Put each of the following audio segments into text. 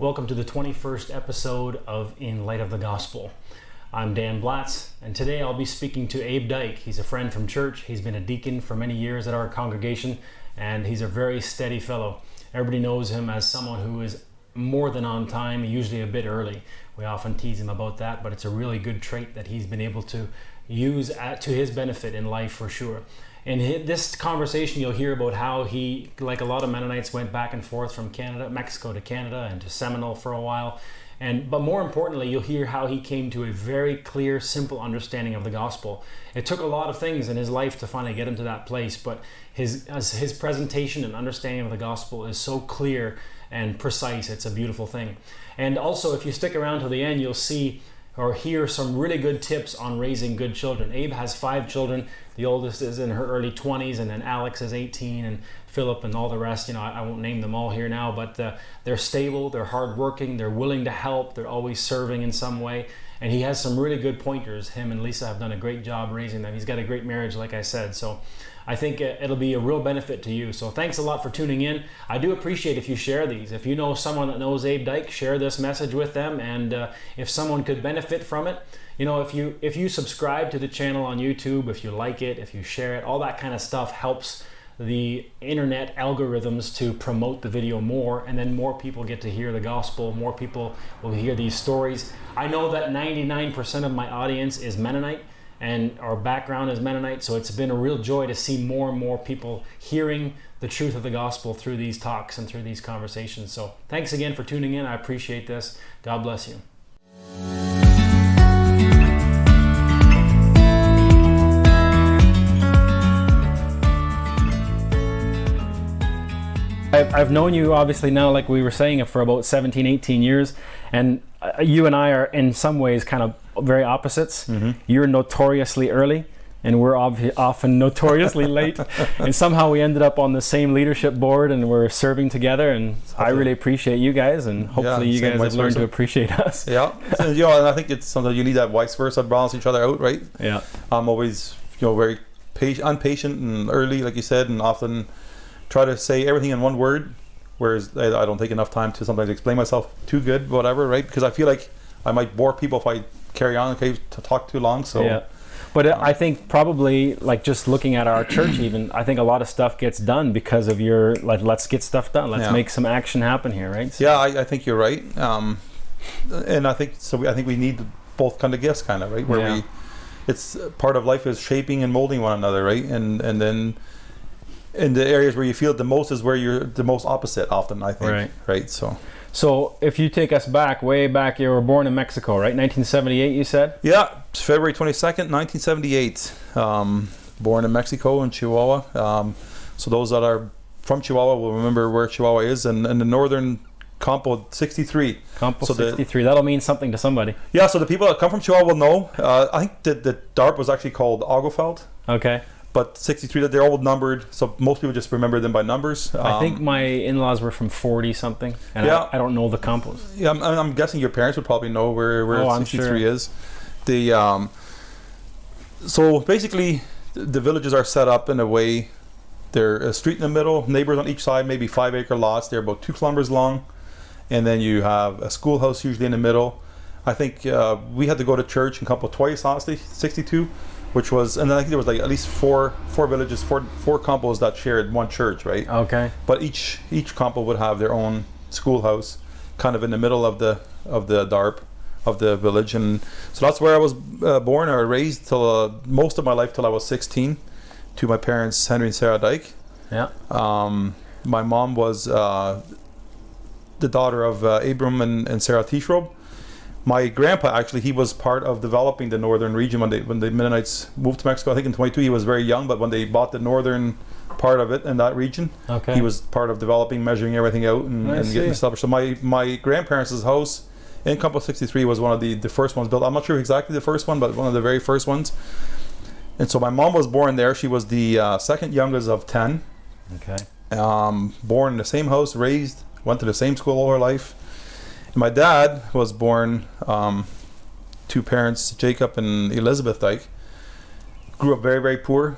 Welcome to the 21st episode of In Light of the Gospel. I'm Dan Blatz, and today I'll be speaking to Abe Dyck. He's a friend from church. He's been a deacon for many years at our congregation, and he's a very steady fellow. Everybody knows him as someone who is more than on time, usually a bit early. We often tease him about that, but it's a really good trait that he's been able to use to his benefit in life for sure. In this conversation, you'll hear about how he, like a lot of Mennonites, went back and forth from Mexico to Canada and to Seminole for a while. But more importantly, you'll hear how he came to a very clear, simple understanding of the gospel. It took a lot of things in his life to finally get him to that place, but his presentation and understanding of the gospel is so clear and precise. It's a beautiful thing. And also, if you stick around to the end, you'll see or hear some really good tips on raising good children. Abe has 5 children. The oldest is in her early 20s, and then Alex is 18, and Philip and all the rest. I won't name them all here now, but they're stable, they're hardworking, they're willing to help, they're always serving in some way. And he has some really good pointers. Him and Lisa have done a great job raising them. He's got a great marriage, like I said. So I think it'll be a real benefit to you. So thanks a lot for tuning in. I do appreciate if you share these. If you know someone that knows Abe Dyck, share this message with them. And if someone could benefit from it, if you subscribe to the channel on YouTube, if you like it, if you share it, all that kind of stuff helps the internet algorithms to promote the video more, and then more people get to hear the gospel, more people will hear these stories. I know that 99% of my audience is Mennonite, and our background is Mennonite, so it's been a real joy to see more and more people hearing the truth of the gospel through these talks and through these conversations. So thanks again for tuning in. I appreciate this. God bless you. I've known you obviously now, like we were saying, for about 17, 18 years, and you and I are in some ways kind of very opposites. Mm-hmm. You're notoriously early, and we're often notoriously late, and somehow we ended up on the same leadership board, and we're serving together, and I really appreciate you guys, and hopefully you guys have learned to appreciate us. Yeah, and I think it's sometimes you need that vice versa, balance each other out, right? Yeah. I'm always, very impatient and early, like you said, and often try to say everything in one word, whereas I don't take enough time to sometimes explain myself too good, whatever, right? Because I feel like I might bore people if I carry on to talk too long. So yeah, but I think probably, like, just looking at our church, even I think a lot of stuff gets done because of your let's get stuff done. Let's make some action happen here, right? So, yeah, I think you're right, and I think so. I think we need both kind of gifts, kind of, right? Where it's part of life is shaping and molding one another, right? And then in the areas where you feel it the most is where you're the most opposite often, I think. Right. So if you take us way back, you were born in Mexico, right? 1978, you said? Yeah, February 22nd, 1978. Born in Mexico, in Chihuahua. So those that are from Chihuahua will remember where Chihuahua is, and in the northern Campo 63. Campo 63, that'll mean something to somebody. Yeah, so the people that come from Chihuahua will know. I think the DARP was actually called Agofeld. Okay. But 63, they're all numbered, so most people just remember them by numbers. I think my in-laws were from 40 something, and I don't know the Campos. Yeah, I'm guessing your parents would probably know where 63 is. So basically, the villages are set up in a way. They're a street in the middle, neighbors on each side, maybe 5-acre lots. They're about 2 kilometers long, and then you have a schoolhouse usually in the middle. I think we had to go to church in Campo twice, honestly, 62. Which was, and I think there was like at least four villages, four campos that shared one church, right? Okay. But each campo would have their own schoolhouse, kind of in the middle of the DARP of the village, and so that's where I was born or raised till most of my life till I was 16, to my parents Henry and Sarah Dyck. Yeah. My mom was the daughter of Abram and Sarah Tishrob. My grandpa, actually, he was part of developing the northern region when the Mennonites moved to Mexico. I think in 22 he was very young, but when they bought the northern part of it in that region, he was part of developing, measuring everything out and getting established. So my grandparents' house in Campo 63 was one of the first ones built. I'm not sure exactly the first one, but one of the very first ones. And so my mom was born there. She was the second youngest of 10. Okay. Born in the same house, raised, went to the same school all her life. And my dad was born to parents, Jacob and Elizabeth Dyck. Grew up very, very poor.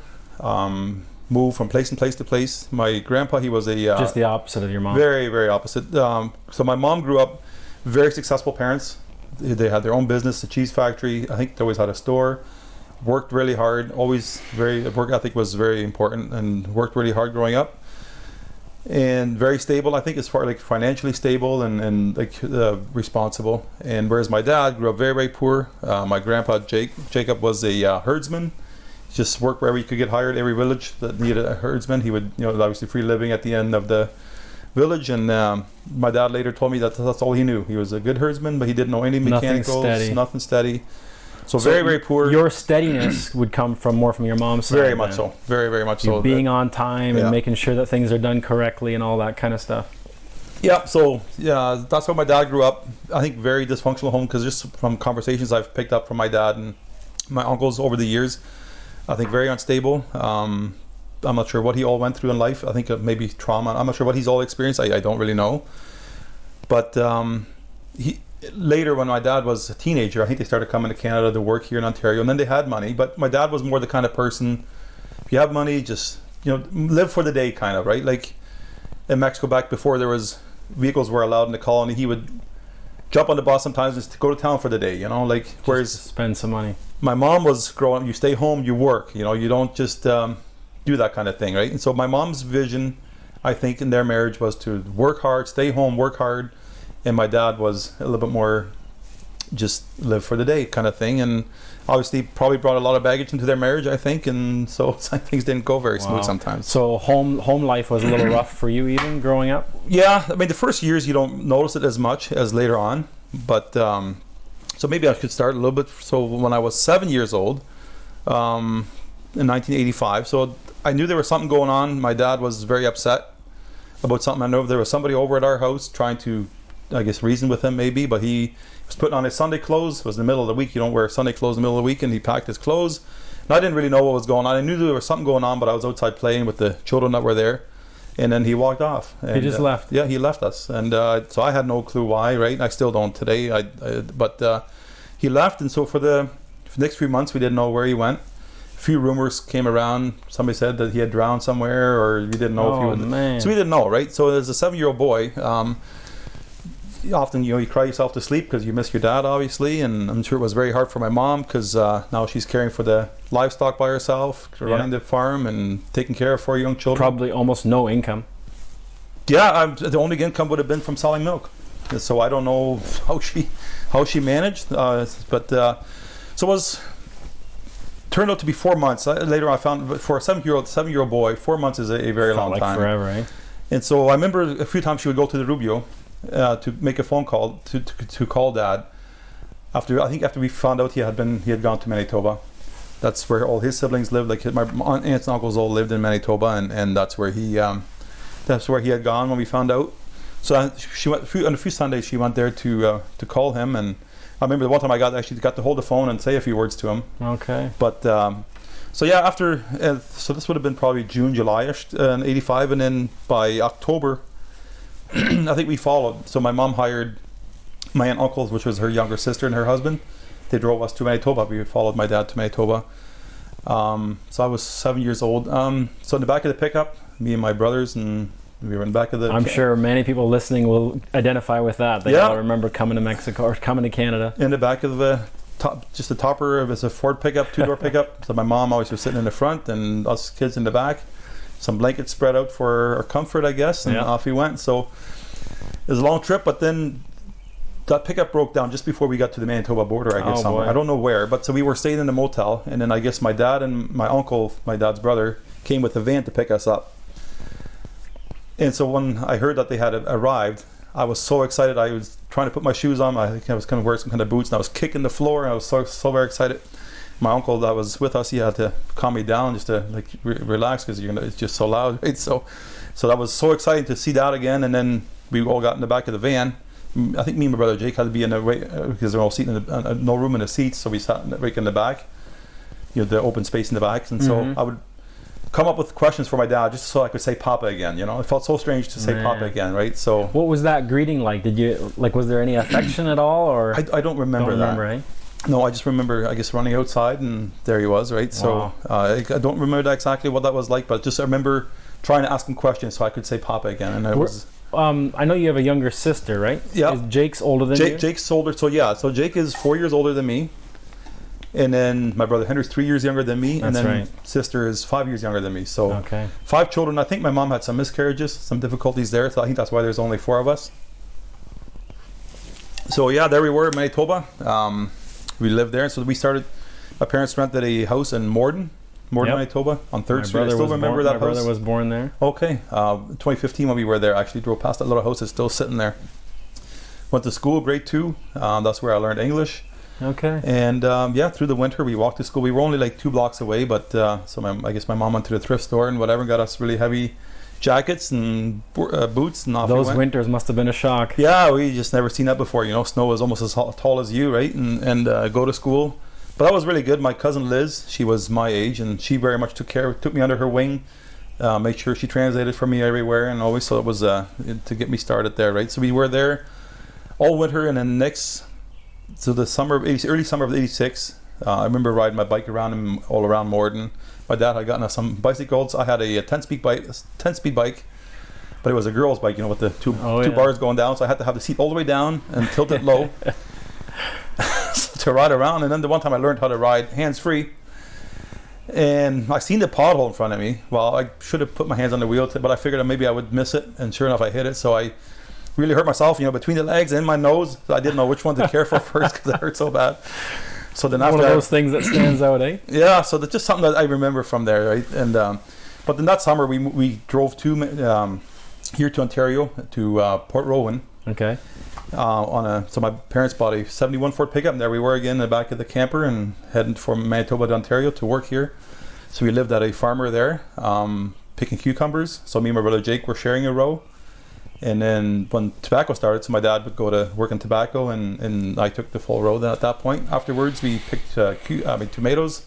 move from place to place. My grandpa, he was a just the opposite of your mom. very, very opposite. So my mom grew up very successful parents. They had their own business, a cheese factory. I think they always had a store. Worked really hard. Always work ethic was very important, and worked really hard growing up. And very stable, I think, as far like financially stable and like responsible. And whereas my dad grew up very, very poor. My grandpa Jacob was a herdsman. He just worked wherever he could get hired. Every village that needed a herdsman, he would, obviously free living at the end of the village. And my dad later told me that that's all he knew. He was a good herdsman, but he didn't know any mechanicals, nothing steady. So very, very poor. Your steadiness would come more from your mom's side. Very much so. Very, very much so. Being on time and making sure that things are done correctly and all that kind of stuff. Yeah, so that's how my dad grew up. I think very dysfunctional home, because just from conversations I've picked up from my dad and my uncles over the years, I think very unstable. I'm not sure what he all went through in life. I think maybe trauma. I'm not sure what he's all experienced. I don't really know. But later, when my dad was a teenager, I think they started coming to Canada to work here in Ontario, and then they had money. But my dad was more the kind of person, if you have money, just live for the day, kind of, right? Like in Mexico, back before there was vehicles were allowed in the colony, he would jump on the bus sometimes just to go to town for the day, like just whereas spend some money. My mom was growing up, you stay home, you work, you don't just do that kind of thing, right? And so my mom's vision, I think, in their marriage was to work hard, stay home, work hard. And my dad was a little bit more just live for the day kind of thing. And obviously probably brought a lot of baggage into their marriage, I think. And so things didn't go very smooth sometimes. So home life was a little rough for you even growing up? Yeah. I mean, the first years you don't notice it as much as later on. But so maybe I could start a little bit. So when I was 7 years old, in 1985, so I knew there was something going on. My dad was very upset about something. I know there was somebody over at our house trying to, I guess, reason with him maybe, but he was putting on his Sunday clothes. It was in the middle of the week. You don't wear Sunday clothes in the middle of the week, and he packed his clothes. And I didn't really know what was going on. I knew there was something going on, but I was outside playing with the children that were there. And then he walked off. And, he just left? Yeah, he left us. And so I had no clue why, right? I still don't today. But he left, and so for the next few months, we didn't know where he went. A few rumors came around. Somebody said that he had drowned somewhere, or we didn't know if he was... Man. So we didn't know, right? So as a 7-year-old boy... often you cry yourself to sleep because you miss your dad, obviously, and I'm sure it was very hard for my mom because now she's caring for the livestock by herself, running the farm and taking care of 4 young children. Probably almost no income. Yeah, the only income would have been from selling milk, so I don't know how she managed, but so it was turned out to be 4 months. Later I found for a 7-year-old boy, 4 months is a very long time. Forever, eh? And so I remember a few times she would go to the Rubio to make a phone call to call Dad after we found out he had gone to Manitoba. That's where all his siblings lived. Like my aunts and uncles all lived in Manitoba, and that's where he had gone when we found out. So she went on a few Sundays. She went there to call him, and I remember the one time I actually got to hold the phone and say a few words to him. Okay. But so yeah, after so this would have been probably June, July-ish in '85, and then by October. I think we followed. So my mom hired my aunt and uncles, which was her younger sister and her husband. They drove us to Manitoba. We followed my dad to Manitoba. So I was 7 years old. So in the back of the pickup, me and my brothers, and we were in the back of the... I'm sure many people listening will identify with that. They all remember coming to Mexico or coming to Canada. In the back of the just the topper of it's a Ford pickup, 2-door pickup. So my mom always was sitting in the front and us kids in the back. Some blankets spread out for our comfort, I guess, and off we went. So it was a long trip, but then that pickup broke down just before we got to the Manitoba border, I guess, somewhere. I don't know where, but so we were staying in a motel, and then I guess my dad and my uncle, my dad's brother, came with a van to pick us up. And so when I heard that they had arrived, I was so excited. I was trying to put my shoes on. I think I was going to wear some kind of boots, and I was kicking the floor, and I was so very excited. My uncle that was with us, he had to calm me down just to like relax because it's just so loud, right? So that was so exciting to see Dad again. And then we all got in the back of the van. I think me and my brother Jake had to be in the way because they're all seated in no room in the seats, so we sat right in the back, the open space in the back. And so I would come up with questions for my dad just so I could say Papa again. It felt so strange to say Papa again, right? So what was that greeting like? Did you was there any affection at all, or I don't remember that. Right? No, I just remember, I guess, running outside and there he was, right? Wow. So I don't remember exactly what that was like, but just I remember trying to ask him questions so I could say Papa again. And I know you have a younger sister, right? Yeah. Is Jake's older than you? Jake's older, so yeah. So Jake is 4 years older than me. And then my brother Henry's 3 years younger than me. That's and then right. sister is 5 years younger than me. So Okay. 5 children. I think my mom had some miscarriages, some difficulties there. So I think that's why there's only 4 of us. So yeah, there we were in Manitoba. We lived there. So we started, my parents rented a house in Morden, Yep. Manitoba, on 3rd Street. I still remember that My house. brother was born there. Okay. 2015 when we were there, actually drove past that little house. It's still sitting there. Went to school, grade 2. That's where I learned English. Okay. And yeah, through the winter we walked to school. We were only like 2 blocks away, but I guess my mom went to the thrift store and whatever, got us really heavy jackets and boots, and off we Those went. winters must have been a shock. Yeah, we just never seen that before. You know, snow was almost as tall as you, right? And go to school. But that was really good. My cousin Liz, she was my age, and she very much took me under her wing, made sure she translated for me everywhere, and always. So it was to get me started there, right? So we were there all winter, and then the summer of early summer of '86, I remember riding my bike around all around Morden. My dad had gotten us some bicycles. I had a 10-speed bike, but it was a girl's bike, you know, with the two bars going down. So I had to have the seat all the way down and tilt it low to ride around. And then the one time I learned how to ride hands-free, and I seen the pothole in front of me. Well, I should have put my hands on the wheel, but I figured that maybe I would miss it, and sure enough, I hit it. So I really hurt myself, you know, between the legs and my nose. I didn't know which one to care for first because it hurt so bad. So then after one of those things that stands out, eh? Yeah, so that's just something that I remember from there, right? And but then that summer we drove here to Ontario to Port Rowan. Okay. So my parents bought a '71 Ford pickup, and there we were again in the back of the camper and heading from Manitoba to Ontario to work here. So we lived at a farmer there, picking cucumbers. So me and my brother Jake were sharing a row. And then when tobacco started, so my dad would go to work in tobacco, and I took the full row. Then at that point, afterwards, we picked tomatoes.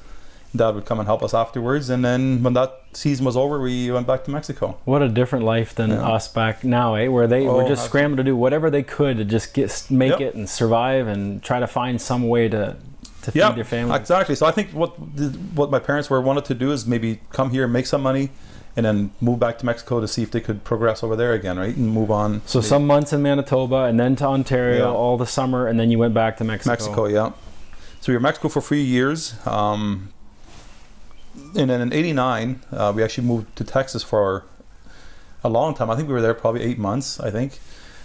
Dad would come and help us afterwards. And then when that season was over, we went back to Mexico. What a different life than us back now, eh? Where they were just scrambling to do whatever they could to just make it and survive and try to find some way to feed their family. Exactly. So I think what my parents wanted to do is maybe come here, make some money, and then move back to Mexico to see if they could progress over there again, right? And move on. So some months in Manitoba and then to Ontario all the summer, and then you went back to Mexico. Mexico, yeah. So we were in Mexico for 3 years. And then in '89, we actually moved to Texas for a long time. I think we were there probably 8 months, I think.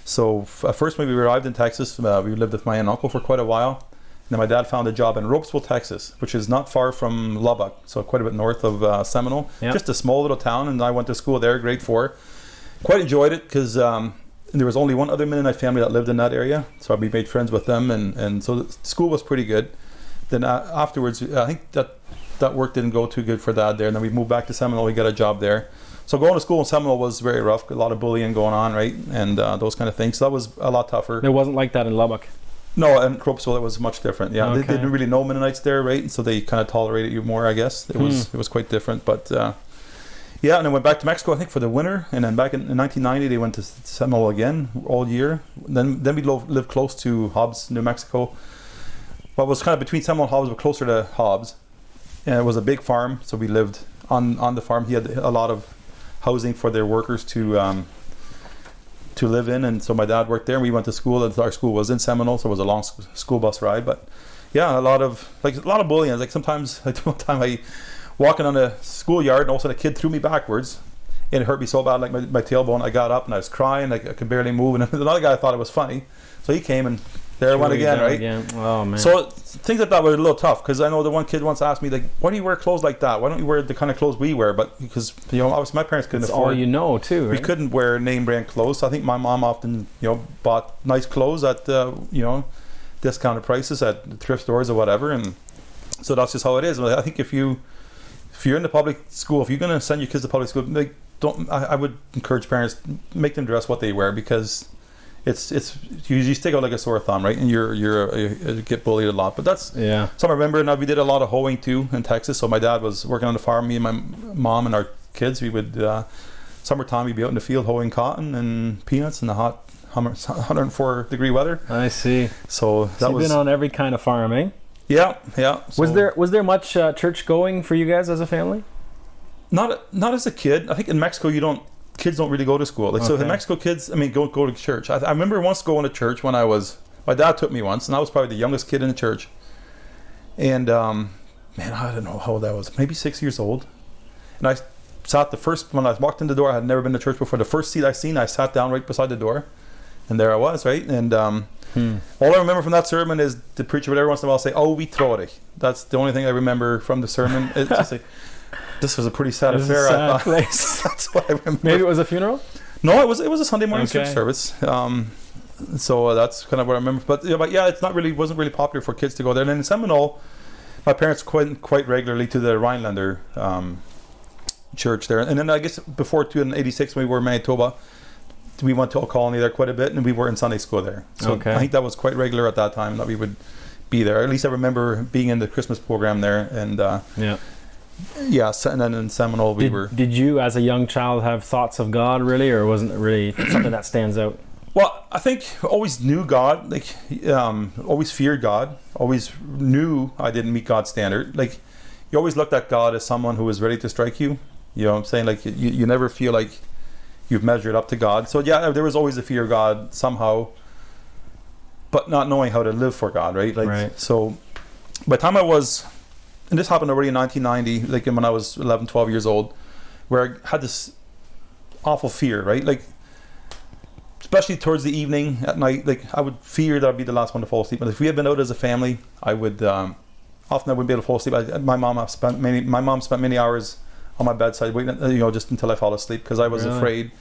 So first when we arrived in Texas, we lived with my aunt and uncle for quite a while. Then my dad found a job in Ropesville, Texas, which is not far from Lubbock, so quite a bit north of Seminole. Yep. Just a small little town, and I went to school there, grade 4. Quite enjoyed it because there was only one other Mennonite family that lived in that area, so we made friends with them, and so the school was pretty good. Then afterwards, I think that work didn't go too good for Dad there, and then we moved back to Seminole. We got a job there. So going to school in Seminole was very rough, a lot of bullying going on, right, and those kind of things. So that was a lot tougher. It wasn't like that in Lubbock. No, in Ropesville it was much different. Yeah, okay. They didn't really know Mennonites there, right? And so they kind of tolerated you more, I guess. It was quite different, but yeah. And then went back to Mexico, I think, for the winter, and then back in 1990 they went to Seminole again all year. Then we lived close to Hobbs, New Mexico. What was kind of between Seminole and Hobbs, but closer to Hobbs. And it was a big farm, so we lived on the farm. He had a lot of housing for their workers to live in, and so my dad worked there, and we went to school, and our school was in Seminole, so it was a long school bus ride. But yeah, a lot of bullying. Like sometimes, one time I walking on a schoolyard, and all of a sudden a kid threw me backwards, and it hurt me so bad, like my tailbone. I got up and I was crying, like I could barely move, and another guy thought it was funny, so he came and there I went again, right? Again. Oh man. So things like that were a little tough, because I know the one kid once asked me, like, why do you wear clothes like that? Why don't you wear the kind of clothes we wear? But because, you know, obviously my parents couldn't afford. All you know too, right? We couldn't wear name brand clothes. So I think my mom often, you know, bought nice clothes at you know, discounted prices at thrift stores or whatever, and so that's just how it is. I think if you're in the public school, if you're going to send your kids to public school, like, I would encourage parents, make them dress what they wear, because it's you stick out like a sore thumb, right? And you get bullied a lot. But that's So I remember now we did a lot of hoeing too in Texas. So my dad was working on the farm. Me and my mom and our kids, we would summertime we'd be out in the field hoeing cotton and peanuts in the hot 104-degree weather. I see. So that you've been on every kind of farm, eh? Yeah. So, Was there much church going for you guys as a family? Not as a kid. I think in Mexico kids don't really go to school. Like, so in Mexico, kids, I mean, go to church. I remember once going to church when my dad took me once, and I was probably the youngest kid in the church. And man, I don't know how old I was, maybe 6 years old. And I sat when I walked in the door, I had never been to church before. The first seat I seen, I sat down right beside the door, and there I was, right? And all I remember from that sermon is the preacher would every once in a while say, "Oh, we trory." That's the only thing I remember from the sermon. It's just like, this was a pretty sad affair. Sad place. That's what I remember. Maybe it was a funeral? No, it was a Sunday morning church service. So that's kind of what I remember. But yeah, wasn't really popular for kids to go there. And then in Seminole, my parents went quite regularly to the Rhinelander church there. And then I guess before in '86 when we were in Manitoba, we went to Old Colony there quite a bit, and we were in Sunday school there. So I think that was quite regular at that time that we would be there. At least I remember being in the Christmas program there. And and then in Seminole Did you, as a young child, have thoughts of God really, or wasn't it really something that stands out? Well, I think I always knew God, like always feared God, always knew I didn't meet God's standard. Like, you always looked at God as someone who was ready to strike you. You know what I'm saying? Like, you never feel like you've measured up to God. So yeah, there was always a fear of God somehow, but not knowing how to live for God, right? Like, so by the time and this happened already in 1990, like when I was 11, 12 years old, where I had this awful fear, right? Like, especially towards the evening at night, like I would fear that I'd be the last one to fall asleep. But if we had been out as a family, I would often I wouldn't be able to fall asleep. My mom spent many hours on my bedside waiting, just until I fall asleep because I was afraid.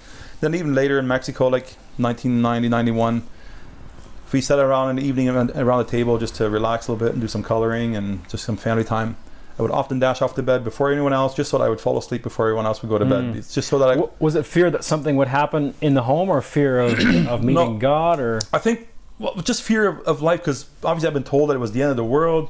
Then even later in Mexico, like 1990, 91, if we sat around in the evening around the table just to relax a little bit and do some coloring and just some family time, I would often dash off to bed before anyone else, just so that I would fall asleep before everyone else would go to bed. It's just so that Was it fear that something would happen in the home, or fear of meeting God, or? I think, just fear of life, because obviously I've been told that it was the end of the world.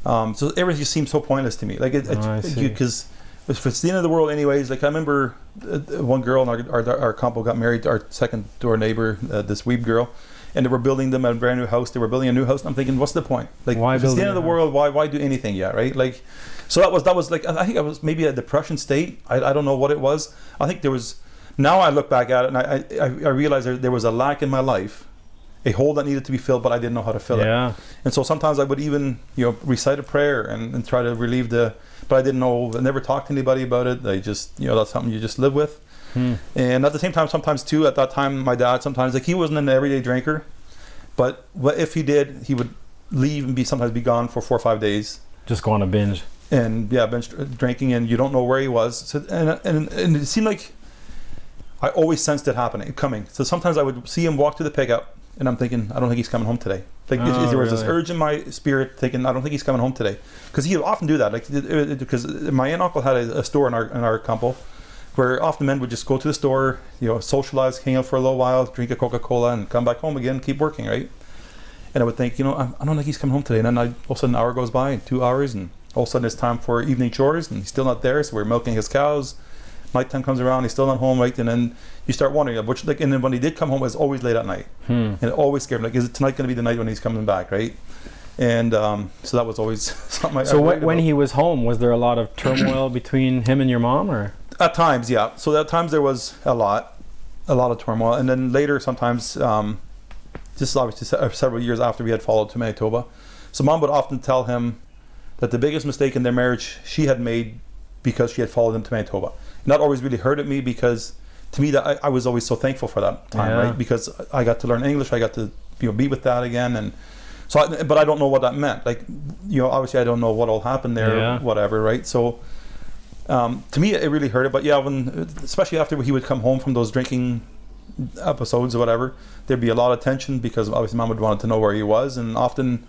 So everything just seemed so pointless to me. Like, because if it's the end of the world anyways, like I remember one girl in our couple got married to our second door neighbor, this weeb girl. And they were building them a brand new house. They were building a new house. And I'm thinking, what's the point? Like, if it's the end of the world, why do anything yet, right? Like, so that was like, I think I was maybe a depression state. I don't know what it was. I think there was. Now I look back at it and I realize there was a lack in my life, a hole that needed to be filled, but I didn't know how to fill it. And so sometimes I would even recite a prayer and try to relieve but I didn't know. I never talked to anybody about it. I just that's something you just live with. And at the same time, sometimes too, at that time, my dad sometimes, like, he wasn't an everyday drinker, but if he did, he would leave and sometimes be gone for 4 or 5 days. Just go on a binge. And binge drinking, and you don't know where he was. So, and it seemed like I always sensed it coming. So sometimes I would see him walk to the pickup, and I'm thinking, I don't think he's coming home today. Like, there was this urge in my spirit thinking, I don't think he's coming home today. Because he would often do that. Like, because my aunt and uncle had a store in our couple, where often men would just go to the store, socialize, hang out for a little while, drink a Coca-Cola, and come back home again, keep working, right? And I would think, I don't think he's coming home today. And then all of a sudden, an hour goes by, 2 hours, and all of a sudden it's time for evening chores, and he's still not there. So we're milking his cows. Nighttime comes around, he's still not home, right? And then you start wondering, and then when he did come home, it was always late at night, and it always scared me. Like, is it tonight going to be the night when he's coming back, right? And so that was always something. So when he was home, was there a lot of turmoil between him and your mom, or? At times, yeah. So at times there was a lot of turmoil, and then later sometimes, just obviously several years after we had followed to Manitoba, so Mom would often tell him that the biggest mistake in their marriage she had made because she had followed him to Manitoba. And that always really hurted me, because to me that I was always so thankful for that time, right? Because I got to learn English, I got to be with Dad again, and so. But I don't know what that meant. Like, obviously I don't know what all happened there, or whatever, right? So. To me, it really hurt it. But yeah, especially after he would come home from those drinking episodes or whatever, there'd be a lot of tension, because obviously Mom would want to know where he was, and often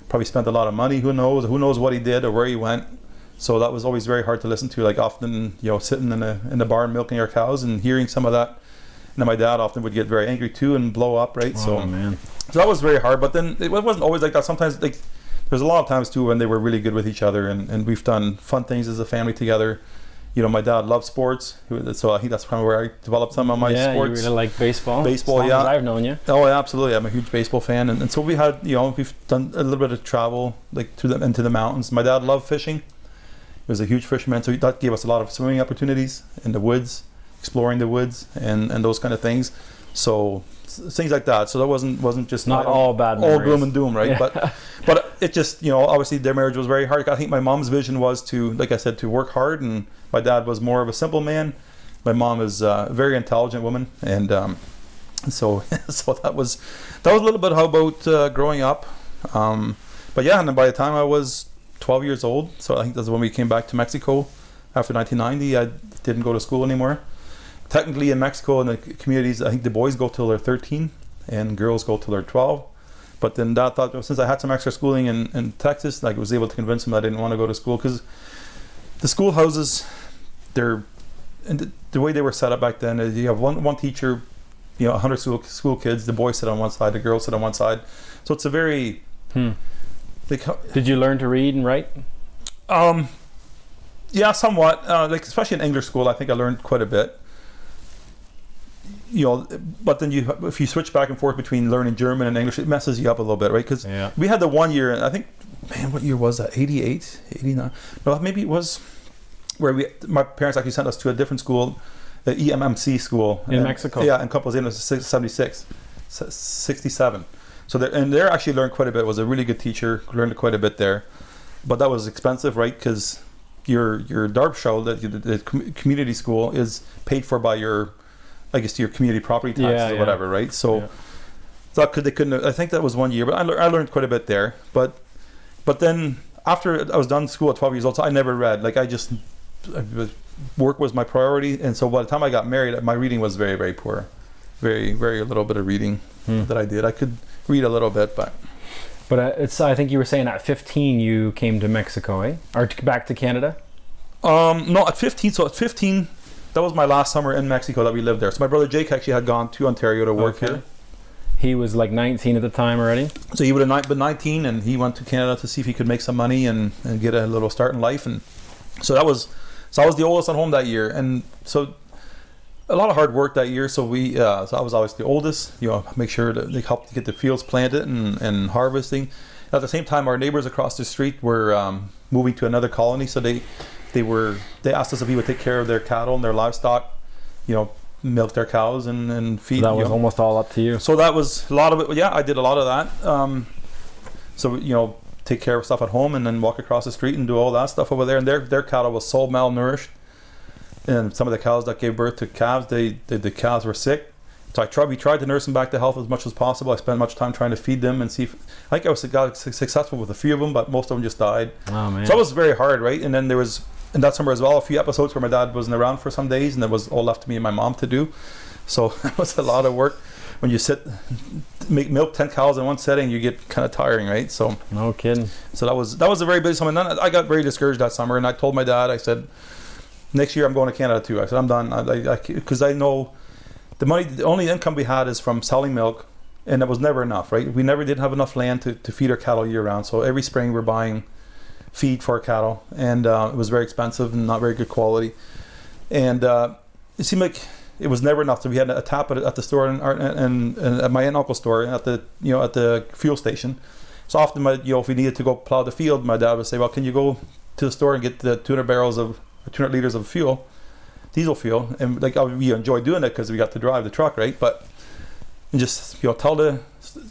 probably spent a lot of money. Who knows what he did or where he went. So that was always very hard to listen to. Like, often, sitting in the barn milking our cows and hearing some of that. And then my dad often would get very angry too and blow up, right? Oh, man. So that was very hard. But then it wasn't always like that. Sometimes, like, there's a lot of times too when they were really good with each other, and we've done fun things as a family together. My dad loved sports, so I think that's kind of where I developed some of my sports. Yeah, you really like baseball. Baseball, as long as I've known you. Oh, yeah, absolutely. I'm a huge baseball fan, and so we had, we've done a little bit of travel, like into the mountains. My dad loved fishing. He was a huge fisherman, so that gave us a lot of swimming opportunities in the woods, exploring the woods, and those kind of things. So things like that. So that wasn't just not all bad memories. All gloom and doom, right? Yeah. But it just, obviously their marriage was very hard. I think my mom's vision was to, like I said, to work hard, and my dad was more of a simple man. My mom is a very intelligent woman, and so that was a little bit how about growing up. But yeah, and then by the time I was 12 years old, so I think that's when we came back to Mexico after 1990. I didn't go to school anymore. Technically in Mexico, in the communities, I think the boys go till they're 13 and girls go till they're 12. But then Dad thought, since I had some extra schooling in Texas, I was able to convince him I didn't want to go to school, because the schoolhouses, the way they were set up back then is you have one teacher, 100 school kids, the boys sit on one side, the girls sit on one side. So it's a very... Did you learn to read and write? Yeah, somewhat. Especially in English school, I think I learned quite a bit. But then if you switch back and forth between learning German and English, it messes you up a little bit, right? Because we had the 1 year, I think, man, what year was that? 88, 89? No, maybe it was where my parents actually sent us to a different school, the EMMC school in Mexico. Yeah, and couples in 76, 67. So there actually learned quite a bit. Was a really good teacher. Learned quite a bit there, but that was expensive, right? Because your Dorpsschule, the community school, is paid for by your community property taxes or whatever, right? So they couldn't. I think that was 1 year, but I learned quite a bit there. But then after I was done school at 12 years old, so I never read. Work was my priority, and so by the time I got married, my reading was very, very poor. Very, very little bit of reading that I did. I could read a little bit, but I think you were saying at 15 you came to Mexico, eh? Or back to Canada? No, at 15. So at 15. That was my last summer in Mexico that we lived there. So my brother Jake actually had gone to Ontario to work here. He was like 19 at the time already? So he would have been 19, and he went to Canada to see if he could make some money and get a little start in life. And so I was the oldest at home that year. And so a lot of hard work that year. So so I was always the oldest, make sure that they helped get the fields planted and harvesting. At the same time, our neighbors across the street were moving to another colony. So they asked us if we would take care of their cattle and their livestock, milk their cows and feed. So that was almost all up to you. So that was a lot of it. Yeah, I did a lot of that. So take care of stuff at home and then walk across the street and do all that stuff over there. And their cattle was so malnourished, and some of the cows that gave birth to calves, the calves were sick. So we tried to nurse them back to health as much as possible. I spent much time trying to feed them and see if I think I got successful with a few of them, but most of them just died. Oh man! So it was very hard, right? And then there was in that summer as well a few episodes where my dad wasn't around for some days, and it was all left to me and my mom to do. So it was a lot of work. When you make milk 10 cows in one setting, you get kind of tiring, right? So no kidding. So that was a very busy summer. And then I got very discouraged that summer, and I told my dad, I said, next year I'm going to Canada too. I said I'm done, because I know the only income we had is from selling milk, and it was never enough, right? We never did have enough land to feed our cattle year round. So every spring we're buying feed for our cattle, and it was very expensive and not very good quality. And it seemed like it was never enough. So we had a tap at the store and at my aunt and uncle's store at the fuel station. So often, if we needed to go plow the field, my dad would say, "Well, can you go to the store and get the 200 liters of fuel, diesel fuel?" And we enjoyed doing it because we got to drive the truck, right? But just tell the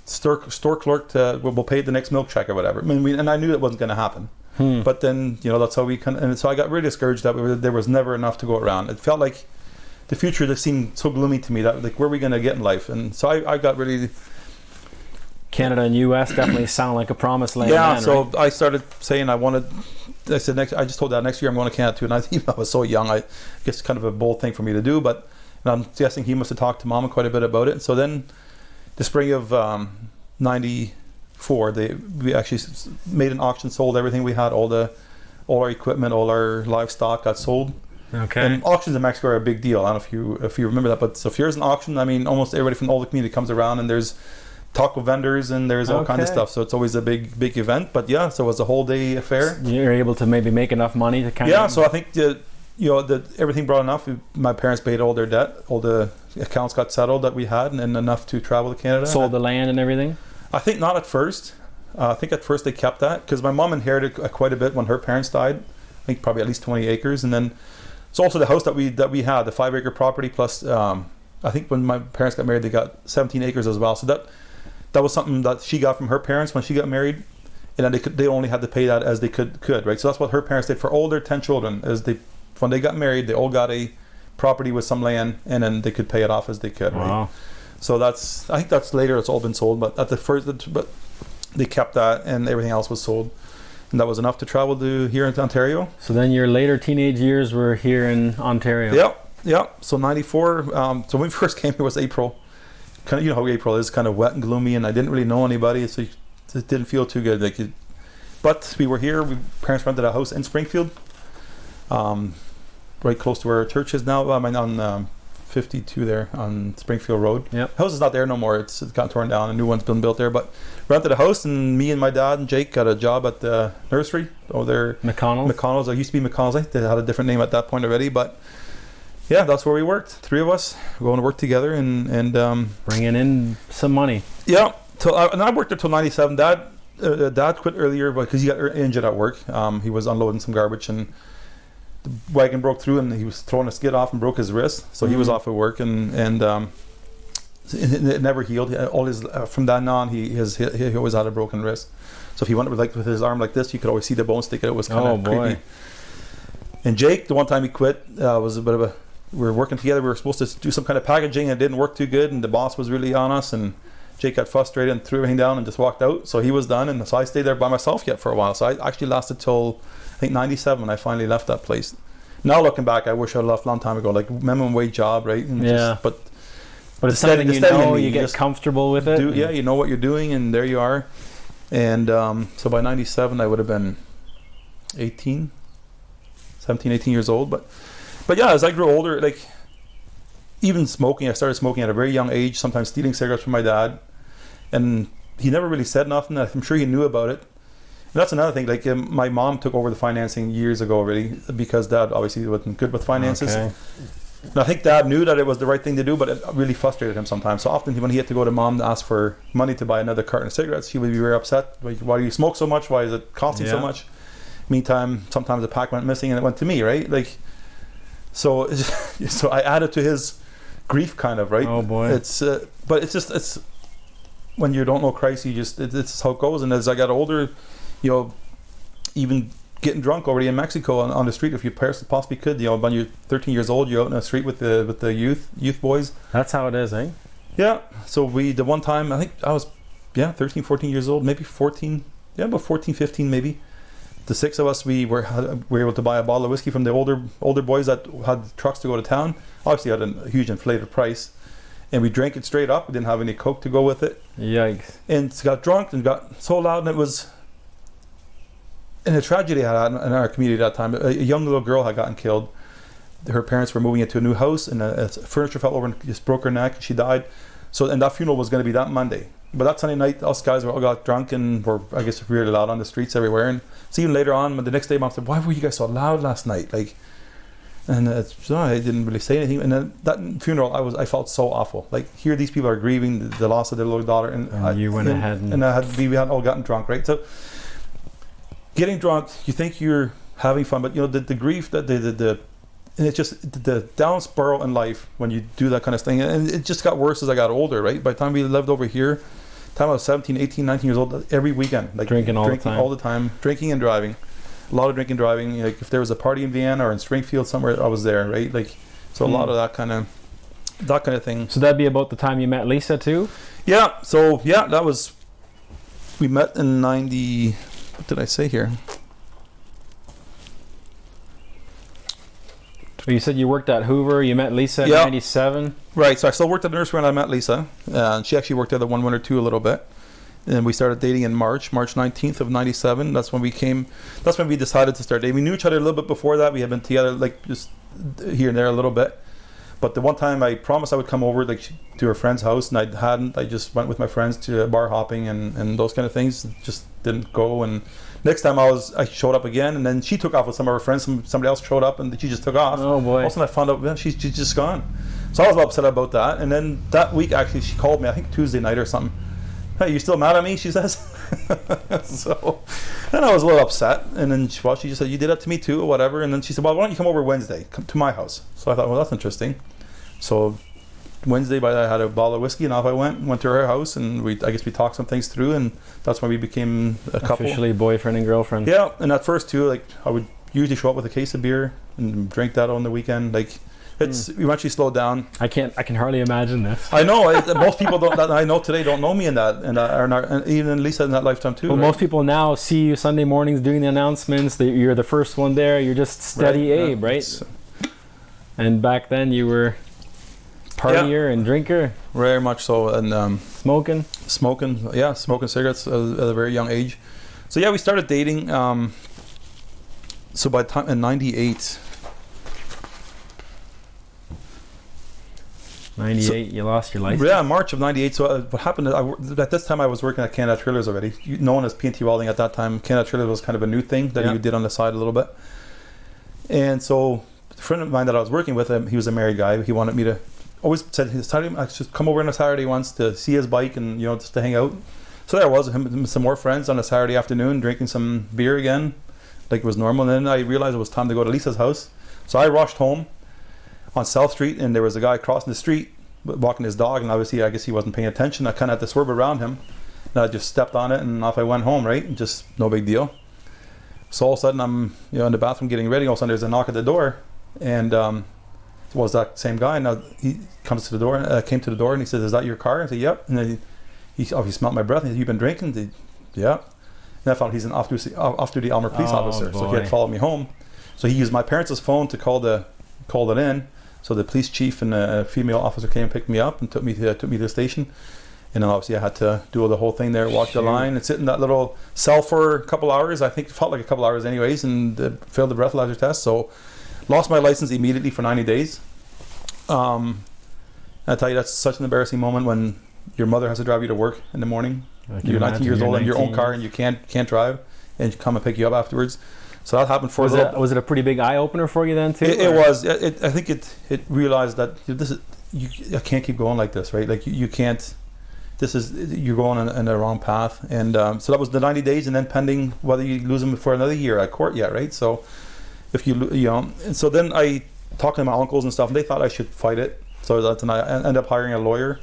store clerk we'll pay the next milk check or whatever. And I knew it wasn't going to happen. But then that's how and so I got really discouraged that there was never enough to go around. It felt like the future that seemed so gloomy to me, that where are we going to get in life? And so I got really... Canada and US definitely sound like a promised land. Yeah, man, so right? I started saying I just told Dad next year I'm going to Canada too, and I was so young, I guess it's kind of a bold thing for me to do, but I'm guessing he must have talked to Mama quite a bit about it. So then the spring of 94, we actually made an auction, sold everything we had, all our equipment, all our livestock got sold. Okay. And auctions in Mexico are a big deal. I don't know if you remember that, but so if there's an auction, almost everybody from all the community comes around, and there's taco vendors and there's all kinds of stuff. So it's always a big event. But yeah, so it was a whole day affair. You're able to maybe make enough money to kind of... Yeah, so I think everything brought enough. My parents paid all their debt. All the accounts got settled that we had, and enough to travel to Canada. Sold the land and everything? I think not at first. I think at first they kept that because my mom inherited quite a bit when her parents died. I think probably at least 20 acres, and then it's also the house that we had, the 5-acre property plus. I think when my parents got married, they got 17 acres as well. So that was something that she got from her parents when she got married, and then they only had to pay that as they could, right? So that's what her parents did for all their 10 children. When they got married, they all got a property with some land, and then they could pay it off as they could. Wow. Right? So I think that's later. It's all been sold, but they kept that, and everything else was sold, and that was enough to travel to here in Ontario. So then your later teenage years were here in Ontario. Yeah. So 94. So when we first came here was April. Kind of, you know how April is, kind of wet and gloomy, and I didn't really know anybody, so it didn't feel too good. But we were here. Parents rented a house in Springfield. Right close to where our church is now. On 52 there on Springfield Road. Yep. House is not there no more. It's got torn down. A new one's been built there. But rented a house, and me and my dad and Jake got a job at the nursery. Oh, they're McConnell's. I used to be McConnell's. I think they had a different name at that point already. But yeah, that's where we worked. 3 of us going to work together and bringing in some money. Yeah. And I worked there till 97. Dad quit earlier because he got injured at work. He was unloading some garbage, and the wagon broke through, and he was throwing a skid off and broke his wrist. So he was off at work, and it never healed. All his from then on, he always had a broken wrist. So if he went with his arm like this, you could always see the bone stick. It was kind of creepy. And Jake, the one time he quit, was a bit of we were working together. We were supposed to do some kind of packaging, and it didn't work too good, and the boss was really on us, and Jake got frustrated and threw everything down and just walked out. So he was done, and so I stayed there by myself yet for a while. So I actually lasted till I think 97 when I finally left that place. Now looking back, I wish I left a long time ago. Like minimum wage job, right? And but it's something you get comfortable with it. You know what you're doing, and there you are. And so by 97, I would have been 17, 18 years old. But yeah, as I grew older, like even smoking, I started smoking at a very young age. Sometimes stealing cigarettes from my dad, and he never really said nothing. I'm sure he knew about it. And that's another thing. Like my mom took over the financing years ago already because Dad obviously wasn't good with finances. Okay. And I think Dad knew that it was the right thing to do, but it really frustrated him sometimes. So often when he had to go to Mom to ask for money to buy another carton of cigarettes, he would be very upset. Like, why do you smoke so much? Why is it costing so much? Meantime, sometimes the pack went missing and it went to me, right? Like, so I added to his grief, kind of, right? Oh boy! But it's when you don't know Christ, it's how it goes. And as I got older, even getting drunk already in Mexico on the street, if you possibly could, when you're 13 years old, you're out in the street with the youth boys. That's how it is, eh? Yeah. So the one time, I think I was 13, 14 years old, maybe 14, about 14, 15 maybe. The 6 of us, we were able to buy a bottle of whiskey from the older boys that had trucks to go to town. Obviously had a huge inflated price, and we drank it straight up. We didn't have any Coke to go with it. Yikes. And got drunk and got so loud, and it was in a tragedy I had in our community at that time. A young little girl had gotten killed. Her parents were moving into a new house, and furniture fell over and just broke her neck, and she died. And that funeral was going to be that Monday. But that Sunday night, us guys all got drunk and were, I guess, really loud on the streets everywhere. And so even later on, the next day, Mom said, "Why were you guys so loud last night?" I didn't really say anything. And then that funeral, I felt so awful. Like, here these people are grieving the loss of their little daughter, and you went ahead we had all gotten drunk, right? So getting drunk, you think you're having fun, but the grief, and it's just the down spiral in life when you do that kind of thing. And it just got worse as I got older, right? By the time we lived over here, time I was 17, 18, 19 years old, every weekend, like drinking all the time, drinking and driving. A lot of drinking and driving. Like if there was a party in Vienna or in Springfield somewhere, I was there, right? Like, so a lot of that kind of thing. So that'd be about the time you met Lisa too? Yeah. So that was, we met in 90, what did I say here? You said you worked at Hoover. You met Lisa in 97? Right. So I still worked at the nursery when I met Lisa. And she actually worked there the one winter too a little bit. And we started dating in March 19th of 97. That's when we decided to start dating. We knew each other a little bit before that. We had been together like just here and there a little bit. But the one time I promised I would come over like to her friend's house, and I hadn't. I just went with my friends to bar hopping and those kind of things. Just didn't go. And next time I showed up again, and then she took off with some of her friends. Somebody else showed up, and she just took off. Oh boy! All of a sudden I found out she's just gone. So I was upset about that. And then that week, actually, she called me. I think Tuesday night or something. Hey, you still mad at me? She says. So then I was a little upset, and then she just said, you did that to me too, or whatever. And then she said, well, why don't you come over Wednesday, come to my house? So I thought, well, that's interesting. So Wednesday, I had a bottle of whiskey, and off I went to her house, and I guess we talked some things through, and that's when we became a couple. Officially boyfriend and girlfriend. Yeah, and at first too, like I would usually show up with a case of beer and drink that on the weekend. Like we eventually slowed down. I can hardly imagine this. I know. Most people that I know today don't know me in that, and are not, and even Lisa in that lifetime too. Well, right? Most people now see you Sunday mornings doing the announcements. You're the first one there. You're just steady Abe, right? And back then you were partier and drinker. Very much so, and smoking, yeah, smoking cigarettes at a very young age. So yeah, we started dating. So by the time in '98. 98, you lost your license? Yeah, March of 98. So what happened, at this time I was working at Canada Trailers already, known as P&T Welding at that time. Canada Trailers was kind of a new thing that you did on the side a little bit. And so a friend of mine that I was working with, he was a married guy. He wanted me to, always said, I should come over on a Saturday once to see his bike and, just to hang out. So there I was, him and some more friends on a Saturday afternoon, drinking some beer again, like it was normal. And then I realized it was time to go to Lisa's house. So I rushed home on South Street, and there was a guy crossing the street walking his dog, and obviously I guess he wasn't paying attention. I kind of had to swerve around him, and I just stepped on it, and off I went home, right? Just no big deal. So all of a sudden I'm in the bathroom getting ready. All of a sudden there's a knock at the door, and it was that same guy. Now he comes to the door, came to the door, and he says, "Is that your car?" I said, "Yep." And then he smelled my breath, and he said, "You've been drinking?" I said, "Yeah." And I found he's an off-duty Elmer police officer, so he had followed me home. So he used my parents' phone to call it in. So the police chief and a female officer came and picked me up and took me to the station. And then obviously I had to do the whole thing there, walk the line and sit in that little cell for a couple hours. I think it felt like a couple hours anyways, and failed the breathalyzer test. So lost my license immediately for 90 days. I tell you, that's such an embarrassing moment when your mother has to drive you to work in the morning. You're 19 years old in your own car, and you can't drive, and come and pick you up afterwards. So that happened for was it a pretty big eye opener for you then too? It was. I think it realized that I can't keep going like this, right? Like you can't. You're going in the wrong path, and so that was the 90 days, and then pending whether you lose them for another year at court yet, right? So if and so then I talked to my uncles and stuff, and they thought I should fight it. So then I ended up hiring a lawyer,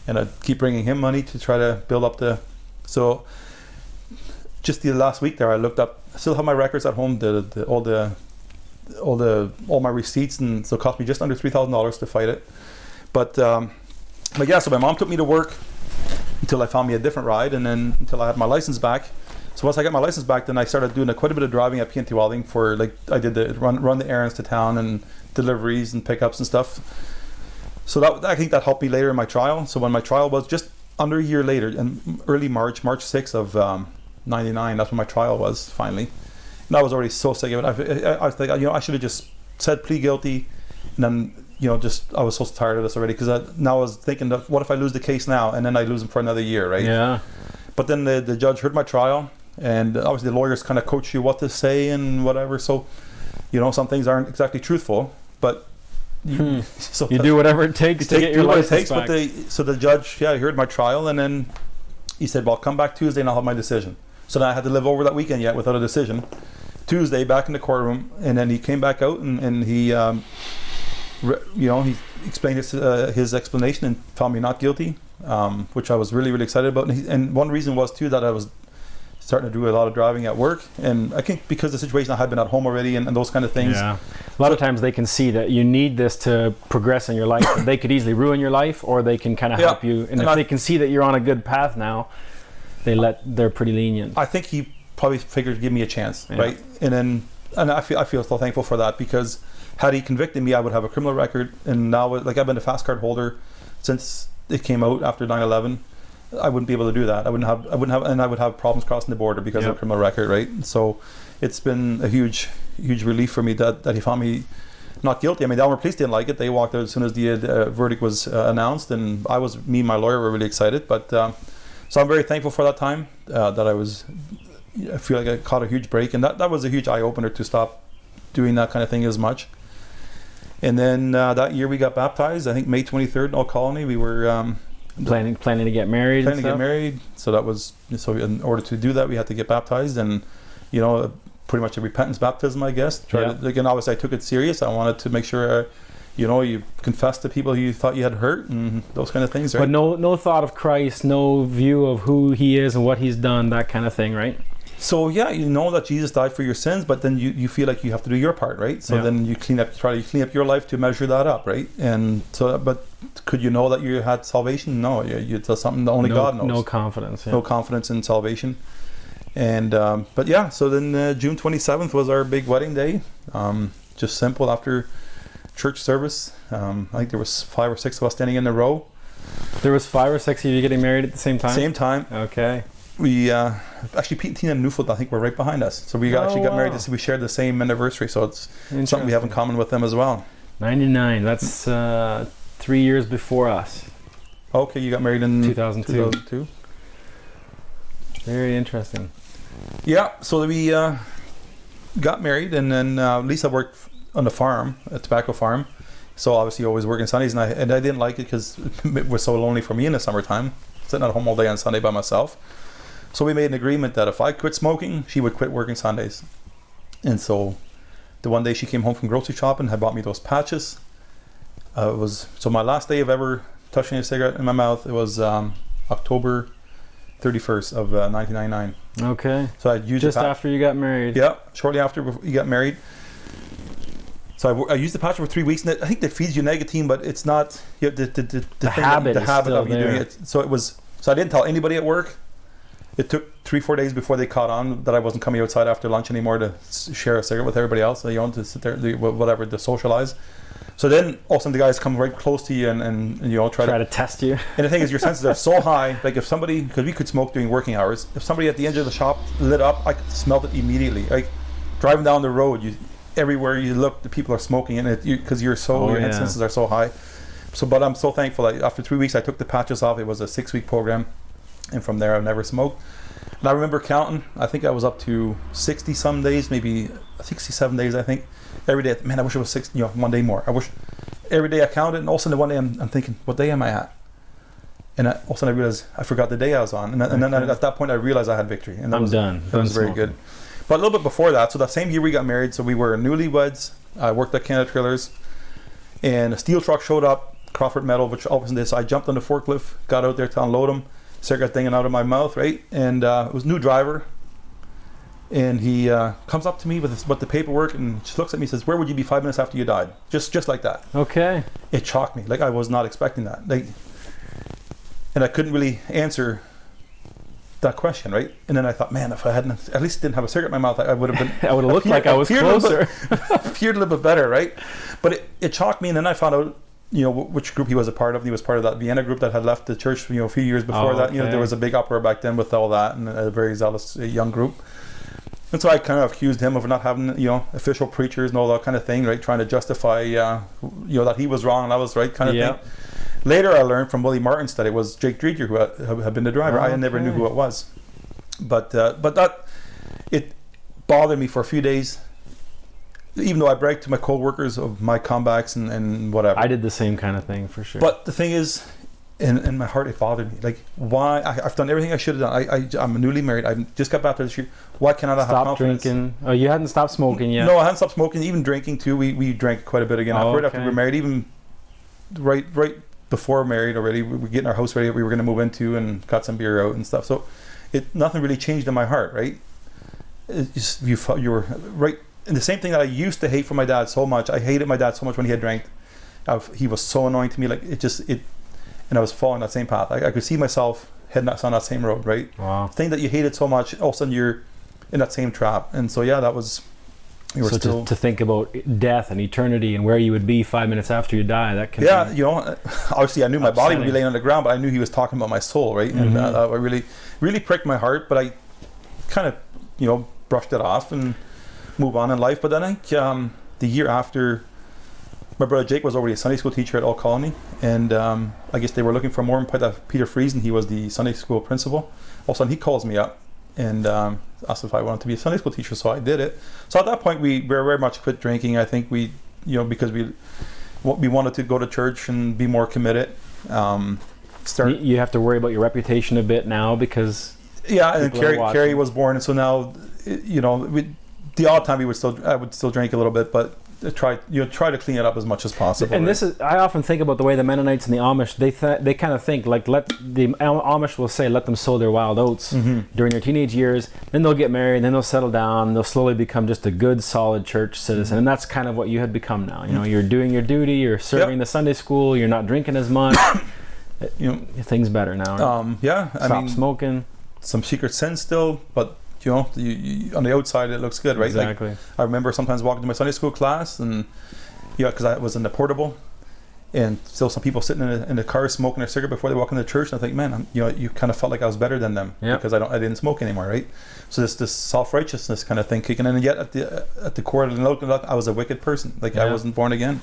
and I keep bringing him money to try to build up so. Just the last week there, I looked up. I still have my records at home, all my receipts, and so it cost me just under $3,000 to fight it. But yeah, so my mom took me to work until I found me a different ride, and then until I had my license back. So once I got my license back, then I started doing quite a bit of driving at P&T Welding for I did run the errands to town and deliveries and pickups and stuff. So I think that helped me later in my trial. So when my trial was just under a year later, in early March 6th of 99, that's when my trial was finally, and I was already so sick of it. I was like, I should have just said plead guilty, and then I was so tired of this already, because now I was thinking that what if I lose the case now and then I lose them for another year, right? Yeah. But then the judge heard my trial, and obviously the lawyers kind of coach you what to say and whatever. So some things aren't exactly truthful, but you do whatever it takes to get your license back. So the judge, he heard my trial, and then he said, well, come back Tuesday and I'll have my decision. So then I had to live over that weekend yet without a decision. Tuesday, back in the courtroom, and then he came back out and he, he explained his explanation and found me not guilty, which I was really, really excited about. And one reason was too that I was starting to do a lot of driving at work, and I think because the situation, I had been at home already and those kind of things. Yeah. A lot of times they can see that you need this to progress in your life, and they could easily ruin your life, or they can kind of help you. And if they can see that you're on a good path now, they're pretty lenient. I think he probably figured to give me a chance, right? And I feel so thankful for that, because had he convicted me, I would have a criminal record, and now I've been a fast card holder since it came out after 9/11. I wouldn't be able to do that. I would have problems crossing the border because of a criminal record, right? So it's been a huge relief for me that he found me not guilty. I mean, the Elmer police didn't like it. They walked out as soon as the verdict was announced, and me and my lawyer were really excited. But so I'm very thankful for that time that I feel like I caught a huge break, and that was a huge eye opener to stop doing that kind of thing as much. And then that year we got baptized. I think May 23rd in All Colony. We were planning to get married. So that was in order to do that we had to get baptized, and pretty much a repentance baptism, I guess. Again, obviously I took it serious. I wanted to make sure you confess to people you thought you had hurt and those kind of things, right? But no thought of Christ, no view of who he is and what he's done, that kind of thing, right? So yeah, you know that Jesus died for your sins, but then you feel like you have to do your part, right? So then you try to clean up your life to measure that up, right? And so, but could you know that you had salvation? No, that's something that only God knows. No confidence. Yeah. No confidence in salvation. And but yeah, so then June 27th was our big wedding day. Just simple after church service. I think there was 5 or 6 of us standing in a row. There was 5 or 6 of you getting married at the same time? Same time. Okay. We actually, Pete and Tina Newfield, I think, were right behind us. So we got married. We shared the same anniversary, so it's something we have in common with them as well. 99. That's 3 years before us. Okay, you got married in 2002. Very interesting. Yeah, so we got married, and then Lisa worked on the farm, a tobacco farm. So obviously, always working Sundays, and I didn't like it because it was so lonely for me in the summertime, sitting at home all day on Sunday by myself. So we made an agreement that if I quit smoking, she would quit working Sundays. And so the one day she came home from grocery shopping, had bought me those patches. So my last day of ever touching a cigarette in my mouth, it was October 31st of 1999. Okay. So I used just after you got married. Yeah, shortly after you got married. So I used the patch for 3 weeks, and I think that feeds you nicotine, but it's not the habit of you doing it. So I didn't tell anybody at work. It took 3-4 days before they caught on that I wasn't coming outside after lunch anymore to share a cigarette with everybody else. So to sit there, to socialize. So then all of a sudden the guys come right close to you and try to test you. And the thing is, your senses are so high. Like if somebody, because we could smoke during working hours, if somebody at the end of the shop lit up, I could smell it immediately. Like driving down the road, everywhere you look, the people are smoking, and because your senses are so high. So, but I'm so thankful that after 3 weeks I took the patches off. It was a 6-week program. And from there, I've never smoked. And I remember counting. I think I was up to 60 some days, maybe 67 days. I think every day. Man, I wish it was 60. 1 day more. I wish every day I counted. And all of a sudden, one day I'm thinking, what day am I at? And all of a sudden, I realized I forgot the day I was on. And then at that point, I realized I had victory. And that was done. That was very good. But a little bit before that, so that same year we got married. So we were newlyweds. I worked at Canada Trailers, and a steel truck showed up, Crawford Metal, which all of a sudden so I jumped on the forklift, got out there to unload them. Cigarette thing out of my mouth, right? And it was a new driver, and he comes up to me with the paperwork and just looks at me and says, "Where would you be 5 minutes after you died?" Just like that. Okay. It shocked me. Like I was not expecting that. And I couldn't really answer that question, right? And then I thought, man, if I hadn't at least didn't have a cigarette in my mouth, I would have been. I would have looked like I was closer. Appeared a little bit better, right? But it shocked me, and then I found out. Which group he was a part of. He was part of that Vienna group that had left the church, a few years before that. There was a big uproar back then with all that, and a very zealous young group. And so I kind of accused him of not having, official preachers and all that kind of thing, right? Trying to justify, that he was wrong and I was right kind of thing. Later I learned from Willie Martin's that it was Jake Drieger who had been the driver. I never knew who it was. But it bothered me for a few days. Even though I bragged to my co-workers of my comebacks and whatever. I did the same kind of thing for sure. But the thing is, in my heart, it bothered me. Like, why? I've done everything I should have done. I'm newly married. I just got baptized this year. Why cannot I have confidence? Stop drinking. Oh, you hadn't stopped smoking yet? No, I hadn't stopped smoking. Even drinking too. We drank quite a bit again. After we were married, even right before married already, we were getting our house ready that we were going to move into and got some beer out and stuff. So nothing really changed in my heart, right? It just, you were right. And the same thing that I used to hate from my dad so much. I hated my dad so much when he had drank. He was so annoying to me. Like and I was following that same path. I could see myself heading on that same road, right? Wow. The thing that you hated so much, all of a sudden you're in that same trap. And so that was. To think about death and eternity and where you would be 5 minutes after you die, that can. Yeah, obviously I knew my body would be laying on the ground, but I knew he was talking about my soul, right? Mm-hmm. And that really, really pricked my heart. But I kind of, brushed it off and move on in life. But then I think the year after my brother Jake was already a Sunday school teacher at All Colony, and I guess they were looking for more. Peter Friesen, he was the Sunday school principal. All of a sudden, he calls me up and asked if I wanted to be a Sunday school teacher, so I did it. So at that point, we were very much quit drinking. I think we, because we wanted to go to church and be more committed. You have to worry about your reputation a bit now because and Carrie was born, and so now, the odd time I would still drink a little bit, but try to clean it up as much as possible. And this is, I often think about the way the Mennonites and the Amish, they kind of think like, the Amish will say let them sow their wild oats during their teenage years, then they'll get married, then they'll settle down, they'll slowly become just a good solid church citizen. And that's kind of what you had become now. You're doing your duty, you're serving the Sunday school, you're not drinking as much. Things better now. Right? Stop smoking. Some secret sin still, but you on the outside it looks good, right? Exactly. Like, I remember sometimes walking to my Sunday school class, and because I was in the portable, and still some people sitting in the car smoking their cigarette before they walk into church, and I think, man, you kind of felt like I was better than them because I didn't smoke anymore, right? So this self-righteousness kind of thing kicking in, and yet at the core of the I was a wicked person, I wasn't born again.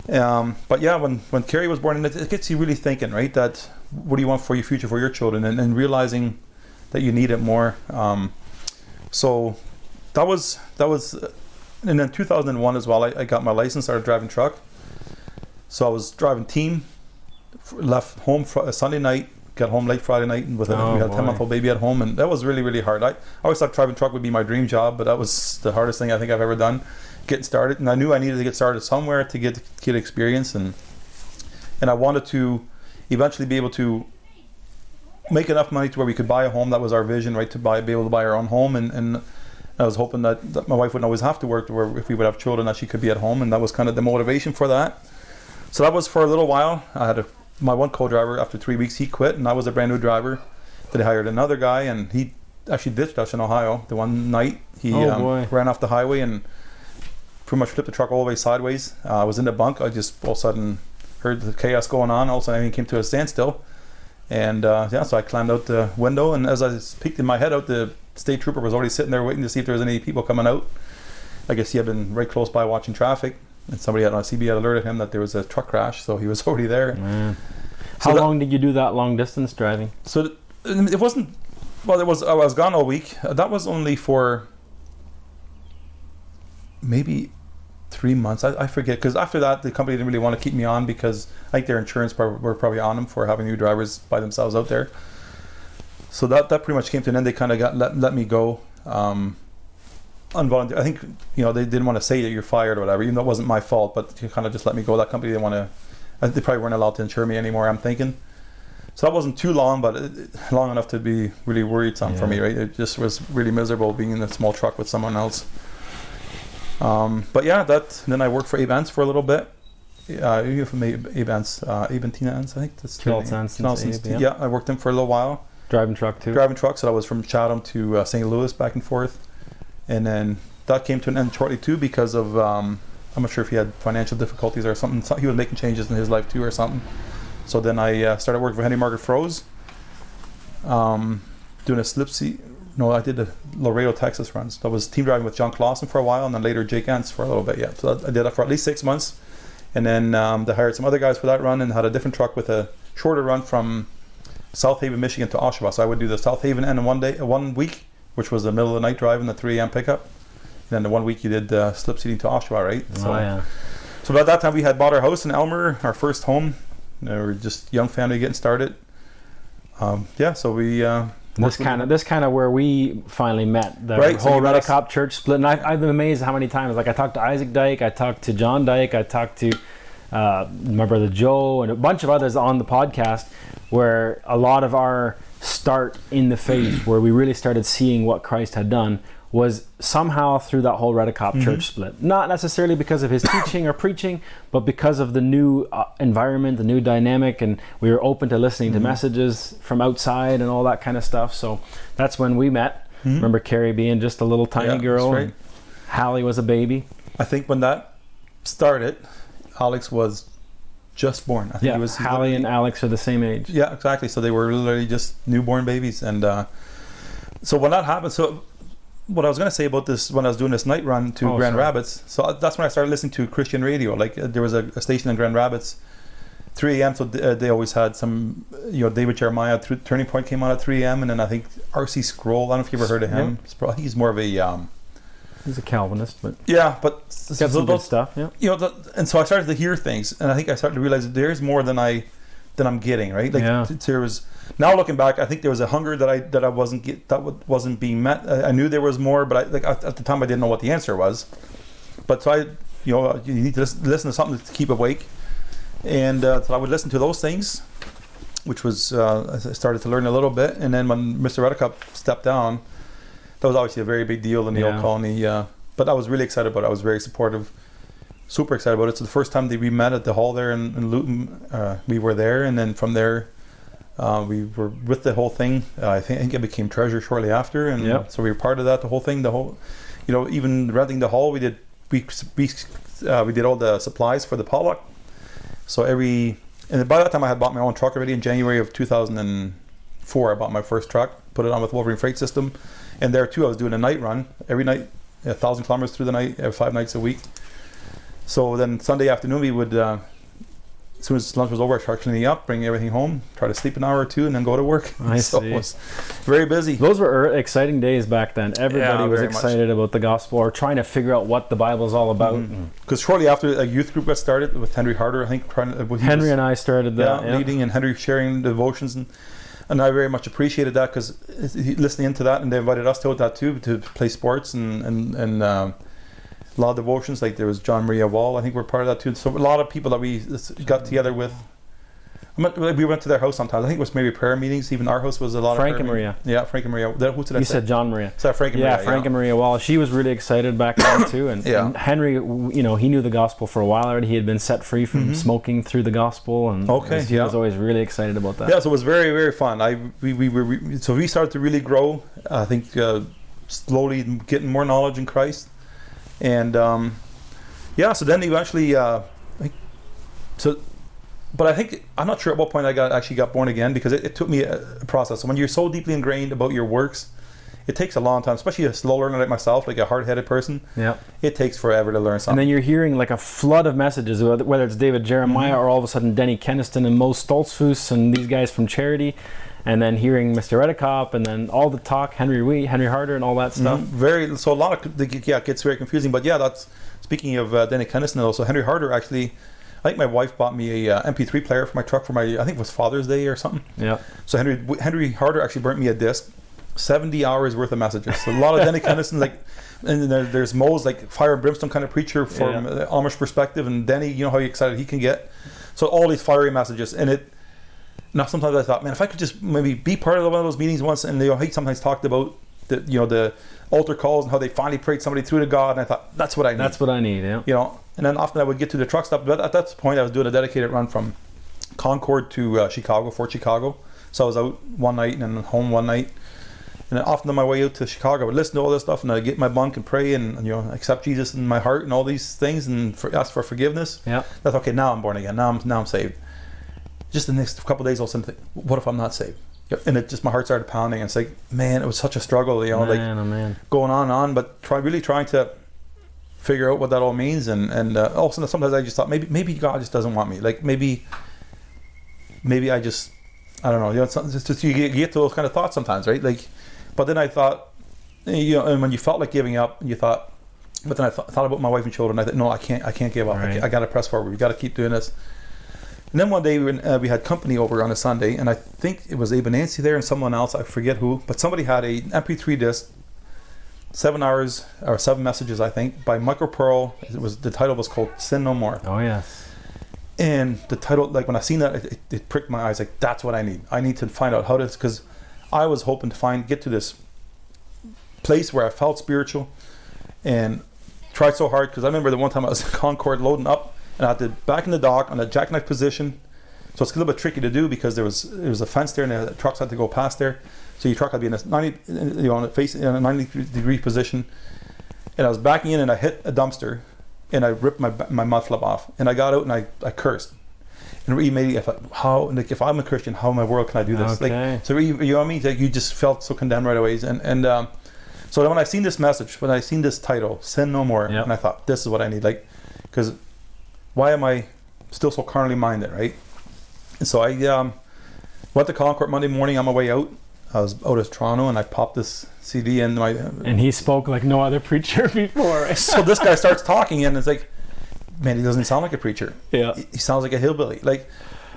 But when Carrie was born, and it gets you really thinking, right? That what do you want for your future, for your children, and realizing that you need it more. So that was, and then 2001 as well. I got my license, started driving truck. So I was driving team, left home Sunday night, got home late Friday night, and we had a 10-month-old baby at home, and that was really, really hard. I always thought driving truck would be my dream job, but that was the hardest thing I think I've ever done, getting started. And I knew I needed to get started somewhere to get experience, and I wanted to eventually be able to make enough money to where we could buy a home. That was our vision, right? Be able to buy our own home, and I was hoping that my wife wouldn't always have to work, to where if we would have children, that she could be at home, and that was kind of the motivation for that. So that was for a little while. I had my one co-driver. After 3 weeks, he quit, and I was a brand new driver. Then I hired another guy, and he actually ditched us in Ohio. The one night he ran off the highway and pretty much flipped the truck all the way sideways. I was in the bunk. I just all of a sudden heard the chaos going on. All of a sudden, he came to a standstill. And so I climbed out the window, and as I peeked in my head out, the state trooper was already sitting there waiting to see if there was any people coming out. I guess he had been right close by watching traffic, and somebody on CB had alerted him that there was a truck crash, so he was already there. How long did you do that long distance driving? So it wasn't, I was gone all week. That was only for maybe 3 months. I forget, because after that the company didn't really want to keep me on, because I think their insurance were probably on them for having new drivers by themselves out there. So that pretty much came to an end. They kind of let me go, involuntary. I think they didn't want to say that you're fired or whatever, even though it wasn't my fault, but they kind of just let me go. That company didn't want to. I think they probably weren't allowed to insure me anymore, I'm thinking. So that wasn't too long, but long enough to be really worrisome for me, right? It just was really miserable being in a small truck with someone else. But then I worked for Abe and I for a little bit. You're from Abe and Abe and Tina Ants, I think that's true. I worked them for a little while. Driving truck too. So I was from Chatham to St. Louis back and forth, and then that came to an end shortly too because of I'm not sure if he had financial difficulties or something. He was making changes in his life too or something. So then I started working for Henry Margaret Froze, doing a slip seat. No, I did the Laredo, Texas runs. I was team driving with John Clausen for a while, and then later Jake Ants for a little bit. So I did that for at least 6 months, and then they hired some other guys for that run, and had a different truck with a shorter run from South Haven, Michigan to Oshawa. So I would do the South Haven end in 1 week, which was the middle of the night drive in the 3 a.m. pickup. And then the 1 week you did slip seating to Oshawa, right? So about that time we had bought our house in Elmer, our first home. We were just young family getting started. So we. This kind of where we finally met. The whole Redicop church split. And I've been amazed how many times. Like I talked to Isaac Dyck, I talked to John Dyck, I talked to my brother Joe, and a bunch of others on the podcast, where a lot of our start in the faith, where we really started seeing what Christ had done, was somehow through that whole Redicop church split. Not necessarily because of his teaching or preaching, but because of the new environment, the new dynamic, and we were open to listening to messages from outside and all that kind of stuff. So that's when we met. Remember Carrie being just a little tiny girl, and Hallie was a baby. I think when that started, Alex was just born. I think Hallie and Alex are the same age. Yeah, exactly. So they were literally just newborn babies. And so when that happened, what I was going to say about this, when I was doing this night run to Grand Rapids, so that's when I started listening to Christian radio. Like there was a station in Grand Rapids, 3 a.m. So they always had some, David Jeremiah. Turning Point came on at 3 a.m. and then I think R.C. Sproul. I don't know if you ever heard of him. I think he's more of a he's a Calvinist, but but got some good stuff. Yeah, and so I started to hear things, and I think I started to realize that there's more than I'm getting. Right, like there was. Now looking back, I think there was a hunger that I wasn't being met. I knew there was more, but at the time I didn't know what the answer was. But so you need to listen to something to keep awake, and so I would listen to those things, which was I started to learn a little bit. And then when Mr. Reddicup stepped down, that was obviously a very big deal in the old colony. But I was really excited about it. I was very supportive, super excited about it. So the first time that we met at the hall there in Luton, we were there, and then from there. We were with the whole thing. I think I became treasurer shortly after, and so we were part of that. The whole thing, even renting the hall, we did all the supplies for the potluck. So and by that time I had bought my own truck already. In January of 2004, I bought my first truck, put it on with Wolverine Freight System, and there too I was doing a night run every night, 1,000 kilometers through the night, 5 nights a week. So then Sunday afternoon we would. As soon as lunch was over, I started cleaning up, bring everything home, try to sleep an hour or two, and then go to work. So it was very busy. Those were exciting days back then. Everybody was excited about the gospel or trying to figure out what the Bible is all about. Because shortly after, a youth group got started with Henry Harder, I think. Henry and I started that. Leading, and Henry sharing the devotions. And I very much appreciated that, because listening into that, and they invited us to that too, to play sports and a lot of devotions. Like there was John Maria Wall, I think we're part of that too. So a lot of people that we got together with. We went to their house sometimes. I think it was maybe prayer meetings. Even our house was a lot Frank of and Maria. Yeah, Frank and Maria. Who did I say? You said John Maria. So Frank and Maria. Frank and Maria Wall. She was really excited back then too. And Henry, he knew the gospel for a while already. He had been set free from smoking through the gospel, and he was always really excited about that. Yeah, so it was very, very fun. So we started to really grow. I think slowly getting more knowledge in Christ, and so then eventually, but I think, I'm not sure at what point I actually got born again, because it took me a process. So when you're so deeply ingrained about your works, it takes a long time, especially a slow learner like myself, like a hard-headed person. Yeah, it takes forever to learn something. And then you're hearing like a flood of messages, whether it's David Jeremiah or all of a sudden Denny Keniston and Mo Stoltzfus and these guys from Charity. And then hearing Mr. Reddicup, and then all the talk, Henry Harder, and all that stuff. So a lot of it gets very confusing. But that's speaking of Denny Keniston. Also, Henry Harder actually. I think my wife bought me a MP3 player for my truck for I think it was Father's Day or something. Yeah. So Henry Harder actually burnt me a disc, 70 hours worth of messages. So a lot of Denny Keniston, like, and there's Mo's like fire and brimstone kind of preacher from the Amish perspective, and Denny, how excited he can get. So all these fiery messages, and it. Now sometimes I thought, man, if I could just maybe be part of one of those meetings once, and he sometimes talked about the altar calls and how they finally prayed somebody through to God, and I thought that's what I need. That's what I need, yeah. And then often I would get to the truck stop, but at that point I was doing a dedicated run from Concord to Fort Chicago. So I was out one night and then home one night, and then often on my way out to Chicago I would listen to all this stuff, and I'd get in my bunk and pray and accept Jesus in my heart and all these things, and ask for forgiveness. Yeah. That's okay. Now I'm born again. Now I'm saved. Just the next couple of days, I'll think, what if I'm not saved? And it just, my heart started pounding. And it's like, man, it was such a struggle, going on and on, but really trying to figure out what that all means. And also sometimes I just thought, maybe God just doesn't want me. Like maybe I just, I don't know. It's just you get to those kind of thoughts sometimes, right? Like, but then I thought, and when you felt like giving up, and you thought, but then I thought about my wife and children. I thought, no, I can't give up. Right. I got to press forward. We got to keep doing this. And then one day we had company over on a Sunday, and I think it was Abe and Nancy there and someone else, I forget who, but somebody had an MP3 disc, 7 hours or 7 messages, I think, by Michael Pearl. The title was called Sin No More. Oh yes. And the title, like when I seen that, it pricked my eyes. Like, that's what I need. I need to find out how to, because I was hoping to get to this place where I felt spiritual, and tried so hard, because I remember the one time I was in Concord loading up, and I had to back in the dock on a jackknife position. So it's a little bit tricky to do, because there was a fence there, and the trucks had to go past there. So your truck had to be in a 90-degree position. And I was backing in, and I hit a dumpster, and I ripped my mud flap off. And I got out, and I cursed. And immediately I thought, if I'm a Christian, how in the world can I do this? Okay. So you know what I mean? Like, you just felt so condemned right away. So So then when I seen this message, when I seen this title, Sin No More, and I thought, this is what I need. Like, because why am I still so carnally minded, right? And so I went to Concord Monday morning on my way out. I was out of Toronto, and I popped this CD in my... And he spoke like no other preacher before. So this guy starts talking, and it's like, man, he doesn't sound like a preacher. Yeah. He sounds like a hillbilly. Like,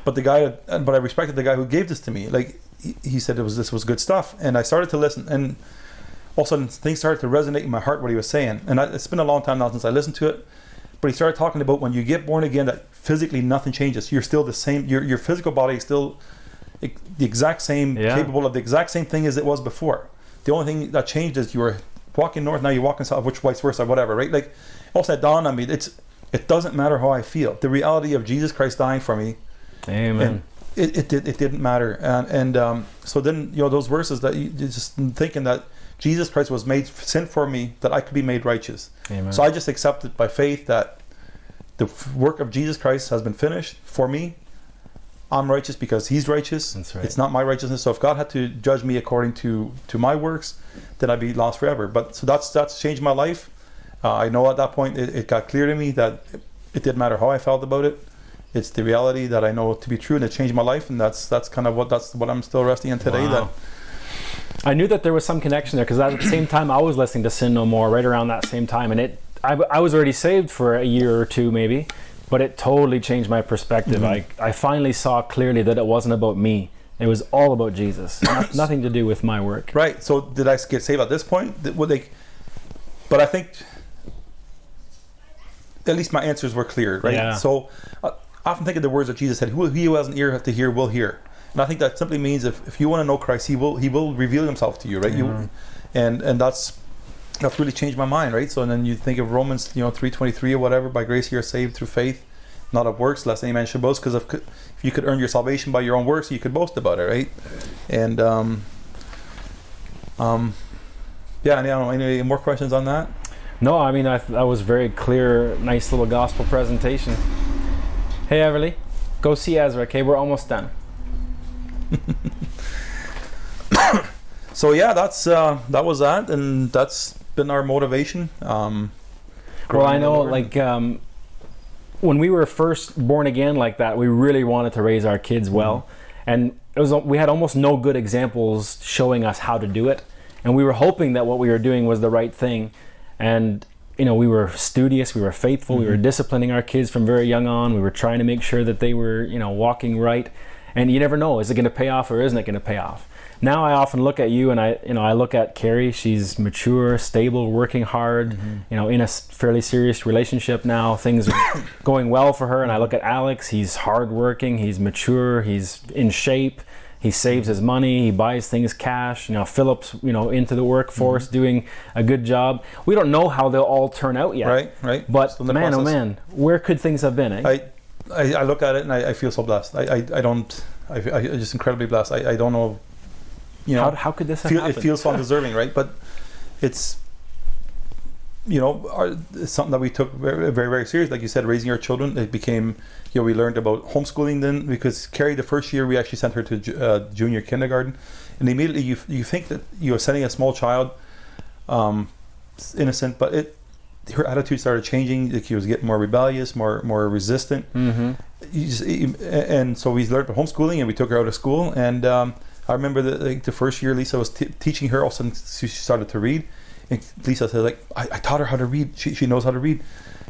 but I respected the guy who gave this to me. Like, he said this was good stuff, and I started to listen, and all of a sudden things started to resonate in my heart what he was saying. And it's been a long time now since I listened to it, but he started talking about when you get born again, that physically nothing changes. You're still the same. Your physical body is still the exact same, capable of the exact same thing as it was before. The only thing that changed is you were walking north, now you're walking south, which vice versa, whatever, right? Like, also that dawned on me, it doesn't matter how I feel. The reality of Jesus Christ dying for me, amen. It didn't matter. And so then, those verses that you just thinking that Jesus Christ was made sin for me, that I could be made righteous. Amen. So I just accepted by faith that the work of Jesus Christ has been finished for me. I'm righteous because he's righteous. That's right. It's not my righteousness. So if God had to judge me according to my works, then I'd be lost forever. But so that's changed my life. I know at that point it got clear to me that it didn't matter how I felt about it. It's the reality that I know to be true, and it changed my life. And that's kind of what I'm still resting in today. Wow. I knew that there was some connection there, because at the same time I was listening to Sin No More right around that same time, and I was already saved for a year or two maybe. But it totally changed my perspective. Mm-hmm. I finally saw clearly that it wasn't about me. It was all about Jesus. Nothing to do with my work. Right. So did I get saved at this point? But I think at least my answers were clear, right? Yeah. So I often think of the words that Jesus said, he who has an ear to hear will hear. And I think that simply means if you want to know Christ, he will reveal himself to you, right? Mm-hmm. And that's really changed my mind, right? So and then you think of Romans 3:23 or whatever, by grace you are saved through faith, not of works, lest any man should boast, because if you could earn your salvation by your own works, you could boast about it, right? And any more questions on that? No, I mean that was very clear, nice little gospel presentation. Hey Everly, go see Ezra, okay? We're almost done. So yeah, that was that, and that's been our motivation. Well, I know, like when we were first born again like that, we really wanted to raise our kids well, and we had almost no good examples showing us how to do it, and we were hoping that what we were doing was the right thing, and we were studious, we were faithful, we were disciplining our kids from very young on. We were trying to make sure that they were walking right, and you never know, is it going to pay off or isn't it going to pay off? Now I often look at you, and I look at Carrie. She's mature, stable, working hard. In a fairly serious relationship now. Things are going well for her. And I look at Alex. He's hardworking. He's mature. He's in shape. He saves his money. He buys things cash. Philip's into the workforce, doing a good job. We don't know how they'll all turn out yet. Right. But man, oh man, where could things have been? Eh? I look at it and I feel so blessed. I'm just incredibly blessed. I don't know. How could this have happened? It feels so undeserving, right? But it's it's something that we took very, very, very serious. Like you said, raising our children. It became, we learned about homeschooling then, because Carrie, the first year we actually sent her to junior kindergarten, and immediately you think that you are sending a small child, innocent, but her attitude started changing. Like, she was getting more rebellious, more resistant. And so we learned about homeschooling, and we took her out of school, and I remember the first year Lisa was teaching her. All of a sudden she started to read, and Lisa said, I taught her how to read. She knows how to read,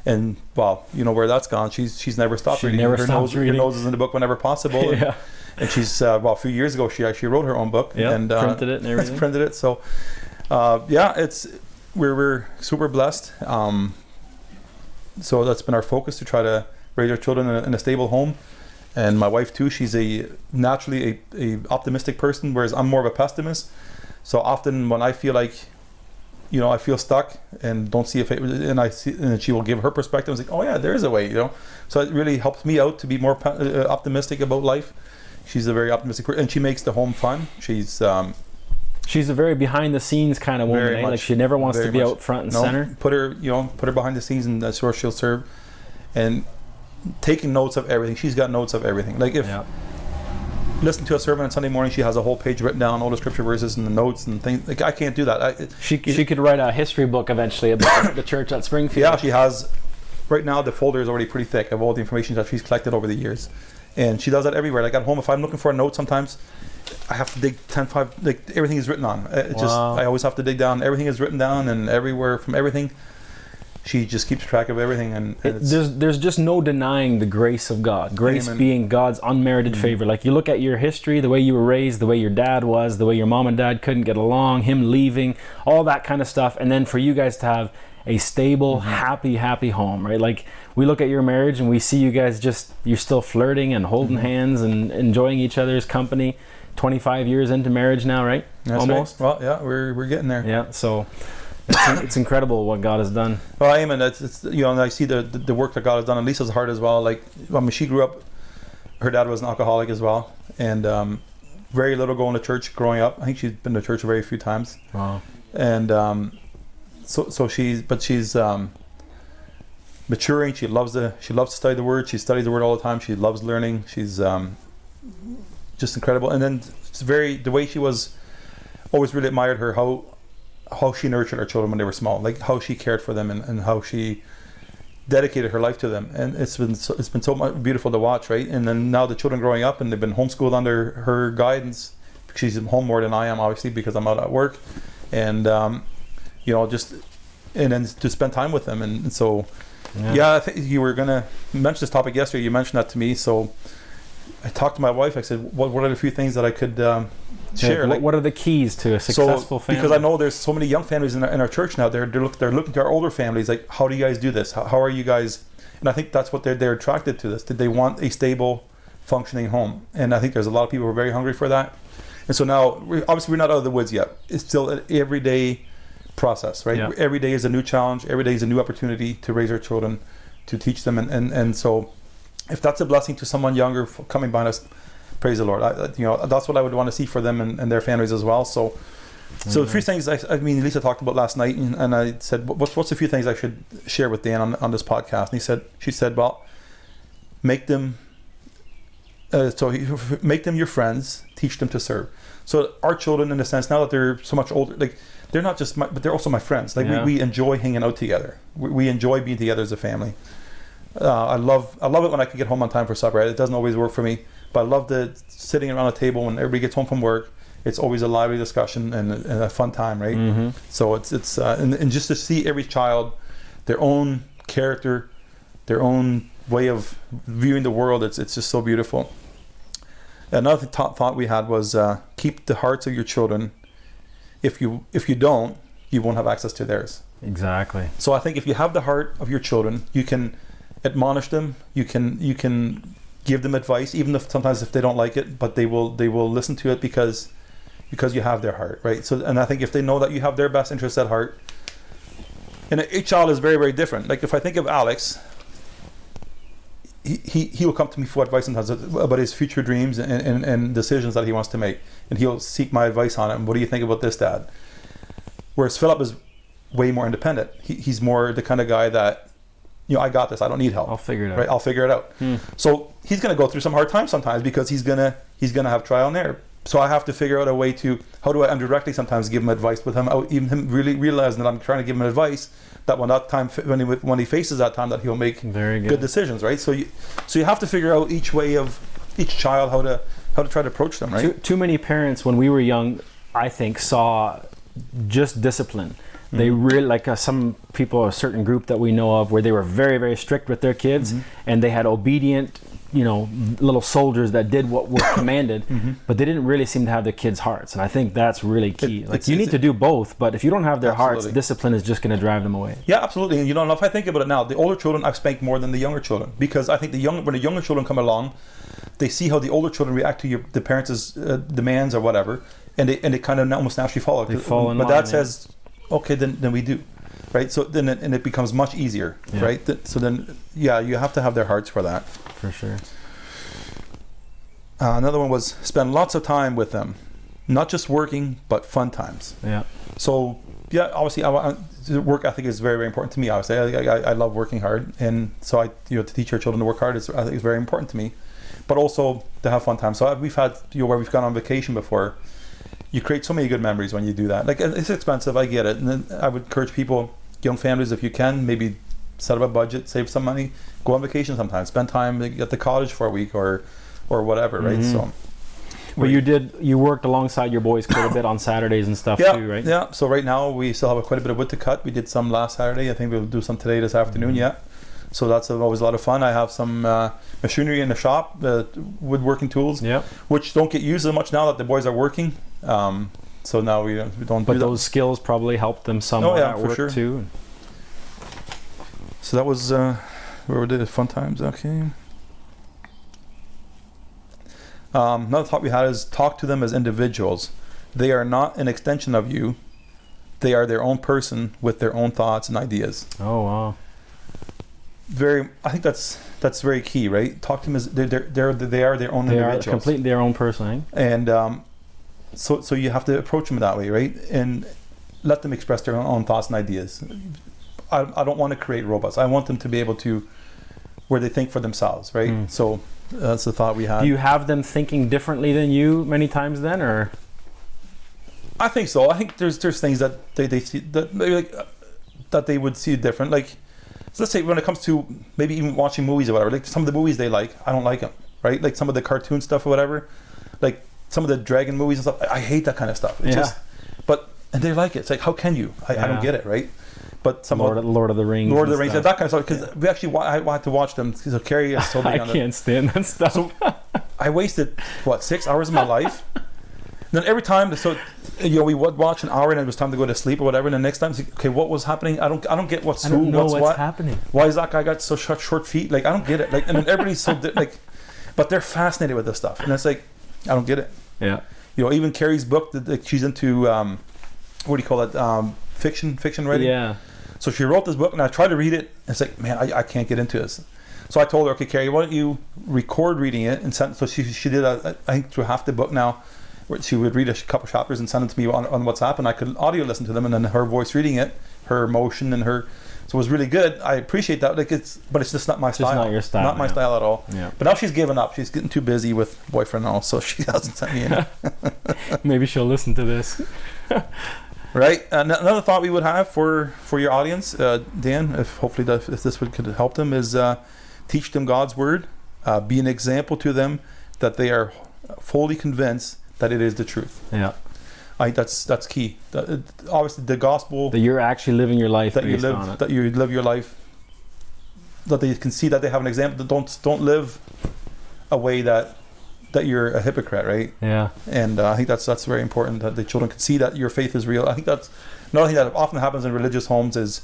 and well, where that's gone. She's never stopped reading. Her nose is in the book whenever possible. Yeah. And she's a few years ago she actually wrote her own book. Yeah. And printed it and everything. Printed it. So we're super blessed. So that's been our focus, to try to raise our children in a stable home. And my wife too, she's naturally a optimistic person, whereas I'm more of a pessimist. So often when I feel like, I feel stuck and don't see and she will give her perspective and say, oh yeah, there is a way, So it really helps me out to be more optimistic about life. She's a very optimistic person, and she makes the home fun. She's a very behind the scenes kind of woman, like she never wants to be out front and center. Put her behind the scenes, and that's where she'll serve. And taking notes of everything. She's got notes of everything. Like if listen to a sermon on Sunday morning, she has a whole page written down, all the scripture verses and the notes and things. Like, I can't do that. She could write a history book eventually about the church at Springfield. Yeah, she has. Right now, the folder is already pretty thick of all the information that she's collected over the years. And she does that everywhere. Like at home, if I'm looking for a note sometimes, I have to dig 5, like everything is written on. I always have to dig down. Everything is written down, and everywhere from everything. She just keeps track of everything, and there's just no denying the grace of God. Grace Amen. Being God's unmerited favor. Like you look at your history, the way you were raised, the way your dad was, the way your mom and dad couldn't get along, him leaving, all that kind of stuff, and then for you guys to have a stable, happy home, right? Like we look at your marriage and we see you guys you're still flirting and holding hands and enjoying each other's company. 25 years into marriage now, right? That's almost. Right. Well, yeah, we're getting there. Yeah, so. It's incredible what God has done. Well, I am, and it's and I see the work that God has done on Lisa's heart as well. Like, I mean, she grew up. Her dad was an alcoholic as well, and very little going to church growing up. I think she's been to church a very few times. Wow. And so she's maturing. She loves to study the Word. She studies the Word all the time. She loves learning. She's just incredible. And then it's the way she was. Always really admired her how she nurtured her children when they were small, like how she cared for them and how she dedicated her life to them, and it's been so much beautiful to watch, right? And then now the children growing up and they've been homeschooled under her guidance. She's home more than I am, obviously, because I'm out at work, and just and then to spend time with them, and so I think you were gonna mention this topic yesterday. You mentioned that to me, so I talked to my wife. I said, what are the few things that I could share? Like, what are the keys to a successful family? Because I know there's so many young families in our church now. They're looking to our older families. Like, how do you guys do this? How are you guys? And I think that's what they're attracted to this. That they want a stable, functioning home. And I think there's a lot of people who are very hungry for that. And so now, obviously, we're not out of the woods yet. It's still an everyday process, right? Yeah. Every day is a new challenge. Every day is a new opportunity to raise our children, to teach them. And so, if that's a blessing to someone younger coming behind us, praise the Lord. That's what I would want to see for them and their families as well. So the few things I mean, Lisa talked about last night, and I said, what's a few things I should share with Dan on this podcast? And she said, well, make them your friends, teach them to serve. So our children, in a sense, now that they're so much older, like they're not just but they're also my friends. Like we enjoy hanging out together. We enjoy being together as a family. I love it when I can get home on time for supper. It doesn't always work for me, but I love sitting around a table when everybody gets home from work. It's always a lively discussion and a fun time, right? Mm-hmm. So it's and just to see every child, their own character, their own way of viewing the world. It's just so beautiful. Another top thought we had was keep the hearts of your children. If you don't, you won't have access to theirs. Exactly. So I think if you have the heart of your children, you can admonish them. You can give them advice, even if sometimes they don't like it, but they will listen to it because you have their heart, right? So, and I think if they know that you have their best interests at heart, and each child is very, very different. Like if I think of Alex, he will come to me for advice sometimes about his future dreams and decisions that he wants to make, and he'll seek my advice on it. And what do you think about this, Dad? Whereas Philip is way more independent. He's more the kind of guy that, I got this. I don't need help. I'll figure it out. Right? I'll figure it out. So he's going to go through some hard times sometimes because he's gonna have trial and error. So I have to figure out a way to, how do I indirectly sometimes give him advice without even him really realizing that I'm trying to give him advice, that when he faces that time, that he'll make good decisions, right? So you have to figure out each way of each child how to try to approach them, right? Too many parents when we were young, I think, saw just discipline. They really, like some people, a certain group that we know of, where they were very, very strict with their kids, and they had obedient, little soldiers that did what was commanded, but they didn't really seem to have their kids' hearts. And I think that's really key. You need to do both, but if you don't have their hearts, discipline is just going to drive them away. Yeah, absolutely. And if I think about it now, the older children I've spanked more than the younger children, because I think when the younger children come along, they see how the older children react to the parents' demands or whatever, and they kind of almost naturally follow. They fall in line. But that says, okay, then we do, right? So then it becomes much easier, right? So then, you have to have their hearts for that. For sure. Another one was spend lots of time with them, not just working, but fun times. Yeah. So obviously, work ethic is very, very important to me. Obviously, I love working hard, and so to teach our children to work hard I think is very important to me. but also to have fun time. So we've had, where we've gone on vacation before. You create so many good memories when you do that. Like, it's expensive, I get it. And then I would encourage people, young families, if you can, maybe set up a budget, save some money, go on vacation sometimes, spend time at the cottage for a week or whatever, right? So. But you worked alongside your boys quite a bit on Saturdays and stuff too, right? Yeah. So right now we still have quite a bit of wood to cut. We did some last Saturday. I think we'll do some today, this afternoon. Yeah. So that's always a lot of fun. I have some machinery in the shop, woodworking tools, which don't get used as much now that the boys are working. So now we don't. But those skills probably helped them somewhat at work too. So that was where we did it, fun times. Okay. Another thought we had is talk to them as individuals. They are not an extension of you. They are their own person with their own thoughts and ideas. Oh wow! I think that's very key, right? Talk to them as they are their own individuals. They are completely their own person, eh? And so you have to approach them that way, right? And let them express their own thoughts and ideas. I don't want to create robots. I want them to be able to, where they think for themselves, right? So. That's the thought we had. Do you have them thinking differently than you many times then, or? I think so. I think there's things that they see that maybe that they would see different. Like, so let's say when it comes to maybe even watching movies or whatever. Like some of the movies they like, I don't like them, right? Like some of the cartoon stuff or whatever. Like some of the dragon movies and stuff. I hate that kind of stuff. And they like it. It's like, how can you? I don't get it, right? But some Lord of the Rings, that kind of stuff. Because we actually, I had to watch them. So Carrie is so big on it. I can't stand that stuff. So I wasted 6 hours of my life. And then every time, we would watch an hour and it was time to go to sleep or whatever. And the next time, it's like, okay, what was happening? I don't get what's who, what's happening. Why is that guy got so short feet? Like, I don't get it. Like, and then everybody's so but they're fascinated with this stuff. And it's like, I don't get it. Yeah. Even Carrie's book that she's into. What do you call it? Fiction writing. Yeah. So she wrote this book, and I tried to read it. And it's like, man, I can't get into this. So I told her, okay, Carrie, why don't you record reading it and send? So she did, I think, through half the book now, where she would read a couple chapters and send it to me on WhatsApp, and I could audio listen to them, and then her voice reading it, her emotion, and her. So it was really good. I appreciate that. But it's just not my style. Just not your style. Not my style at all. Yeah. But now she's given up. She's getting too busy with boyfriend now, so she hasn't sent me in. Maybe she'll listen to this. Right. Another thought we would have for your audience, Dan, if this could help them, is teach them God's word. Be an example to them that they are fully convinced that it is the truth. Yeah. I think that's key. Obviously, the gospel. That you're actually living your life that based on it. That you live your life. That they can see that they have an example. That don't live a way that you're a hypocrite, right? Yeah. And I think that's very important, that the children can see that your faith is real. I think that's another thing that often happens in religious homes is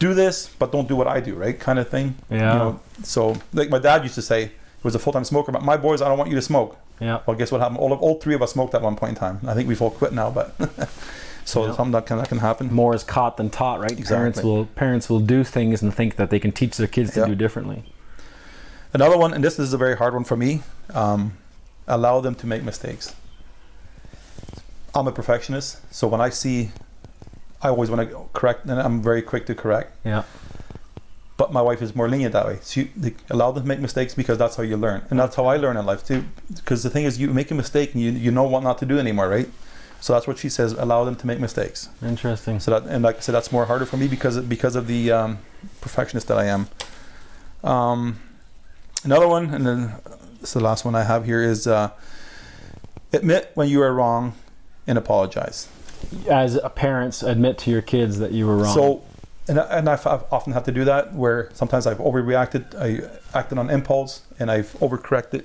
do this, but don't do what I do, right? Kind of thing. Yeah. So like my dad used to say, he was a full-time smoker, but my boys, I don't want you to smoke. Yeah. Well, guess what happened? All three of us smoked at one point in time. I think we've all quit now, but something that can happen. More is caught than taught, right? Exactly. Parents will do things and think that they can teach their kids to do differently. Another one, and this is a very hard one for me, allow them to make mistakes. I'm a perfectionist, so when I always want to correct, and I'm very quick to correct. Yeah. But my wife is more lenient that way. So they allow them to make mistakes because that's how you learn. And that's how I learn in life too. Because the thing is, you make a mistake and you know what not to do anymore, right? So that's what she says, allow them to make mistakes. Interesting. So that, and like I said, that's more harder for me because of the perfectionist that I am. Another one, and then this is the last one I have here, is admit when you are wrong and apologize. As parents, admit to your kids that you were wrong. So, and I've often had to do that, where sometimes I've overreacted, I acted on impulse, and I've overcorrected,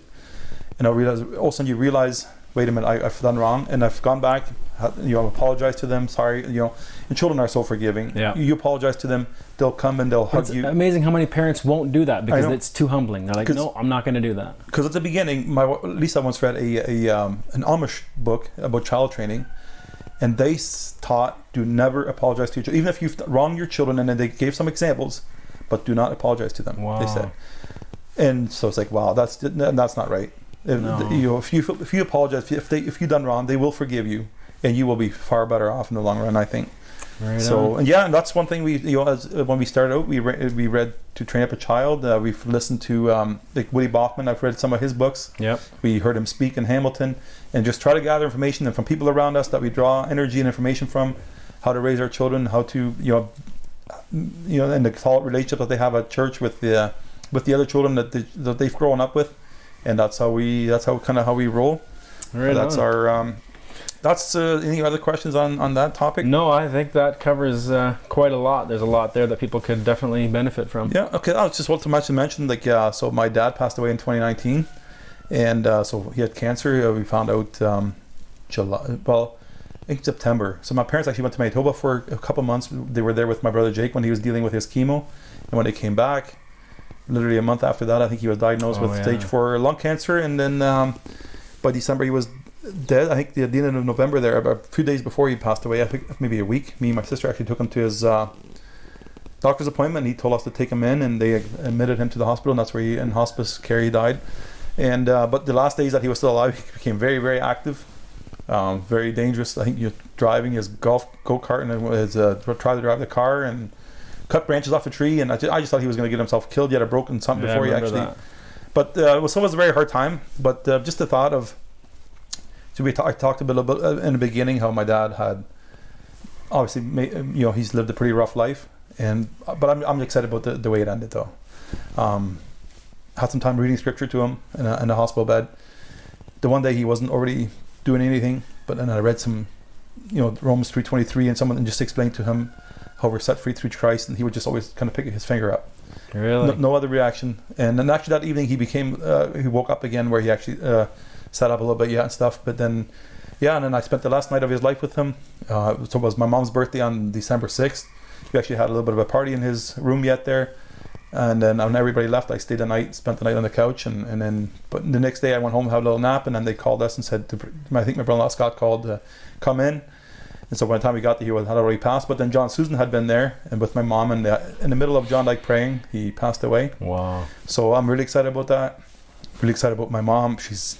and all of a sudden you realize, wait a minute, I've done wrong, and I've gone back, apologized to them, sorry, and children are so forgiving. Yeah. You apologize to them, they'll come and they'll hug you. It's amazing how many parents won't do that because it's too humbling. They're like, no, I'm not going to do that. Because at the beginning, Lisa once read an Amish book about child training, and they taught, do never apologize to your children. Even if you've wronged your children, and then they gave some examples, but do not apologize to them, wow. they said. And so it's like, wow, that's not right. No. If you apologize, if you've done wrong, they will forgive you, and you will be far better off in the long run, I think. Right So, on. and yeah, and that's one thing when we started out, we read To Train Up a Child. We've listened to like Woody Bachman. I've read some of his books. Yep. We heard him speak in Hamilton, and just try to gather information and from people around us that we draw energy and information from, how to raise our children, how to and the solid relationship that they have at church with the other children that they've grown up with, and that's how we roll. Right That's on. our. Any other questions on that topic? No, I think that covers quite a lot. There's a lot there that people could definitely benefit from. Yeah. Okay. I just want to mention so my dad passed away in 2019, and so he had cancer. We found out July. Well, I think September. So my parents actually went to Manitoba for a couple months. They were there with my brother Jake when he was dealing with his chemo, and when they came back, literally a month after that, I think he was diagnosed with stage 4 lung cancer, and then by December he was dead. I think at the end of November there, about a few days before he passed away, I think maybe a week, me and my sister actually took him to his doctor's appointment. He told us to take him in, and they admitted him to the hospital, and that's where in hospice care he died. And but the last days that he was still alive, he became very, very active, very dangerous. I think you're driving his go-kart and tried to drive the car and cut branches off a tree, and I just thought he was going to get himself killed. He had a broken something before he actually that. But it was a very hard time. But just the thought of, I talked a bit about in the beginning how my dad had obviously he's lived a pretty rough life, but I'm excited about the way it ended though. Had some time reading scripture to him in a hospital bed. The one day he wasn't already doing anything, but then I read some Romans 3:23 and just explained to him how we're set free through Christ, and he would just always kind of pick his finger up. Really? No other reaction. And then actually that evening he woke up again, where he actually sat up a little bit and stuff. But then, and then I spent the last night of his life with him. So it was my mom's birthday on December 6th. We actually had a little bit of a party in his room yet there. And then when everybody left, I stayed the night, spent the night on the couch, but the next day I went home, had a little nap, and then they called us and said, I think my brother-in-law Scott called, come in. And so by the time we got there, he had already passed. But then John Susan had been there, and with my mom, and in the middle of John Dyck praying, he passed away. Wow. So I'm really excited about that. Really excited about my mom. She's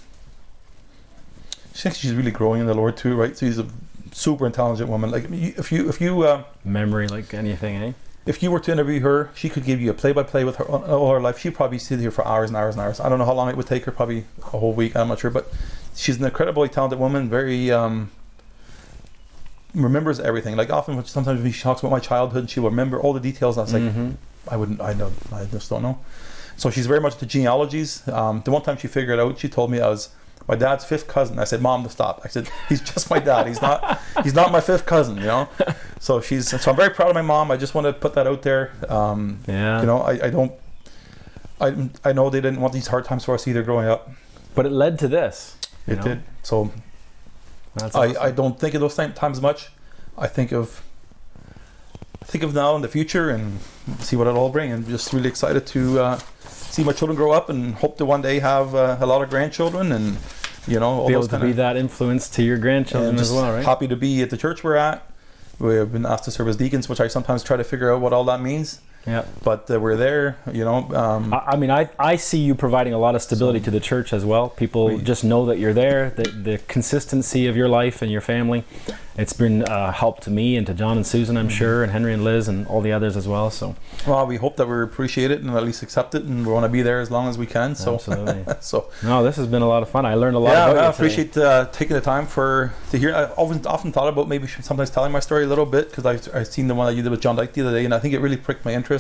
really growing in the Lord too, right? So she's a super intelligent woman. Like if you memory like anything, eh? If you were to interview her, she could give you a play-by-play with her all her life. She'd probably sit here for hours and hours and hours. I don't know how long it would take her, probably a whole week. I'm not sure, but she's an incredibly talented woman. Very remembers everything. Like sometimes when she talks about my childhood, she will remember all the details. And I was like, I just don't know. So she's very much into genealogies. The one time she figured it out, she told me I was my dad's fifth cousin. I said, Mom, to stop. I said, he's just my dad. He's not my fifth cousin, So I'm very proud of my mom. I just want to put that out there. I know they didn't want these hard times for us either growing up. But it led to this. It did. So that's awesome. I don't think of those times much. I think of now in the future and see what it'll all bring. And just really excited to see my children grow up and hope to one day have a lot of grandchildren and all be able those to be that influence to your grandchildren as well, right? Happy to be at the church we're at. We've been asked to serve as deacons, which I sometimes try to figure out what all that means. Yeah. But we're there, I see you providing a lot of stability to the church as well. People just know that you're there, the consistency of your life and your family. It's been help to me and to John and Susan, I'm sure, and Henry and Liz and all the others as well. So, well, we hope that we appreciate it and at least accept it, and we want to be there as long as we can. So, absolutely. No, this has been a lot of fun. I learned a lot about you. I appreciate taking the time to hear. I often thought about maybe sometimes telling my story a little bit, because I've seen the one that you did with John Dyck the other day, and I think it really pricked my interest.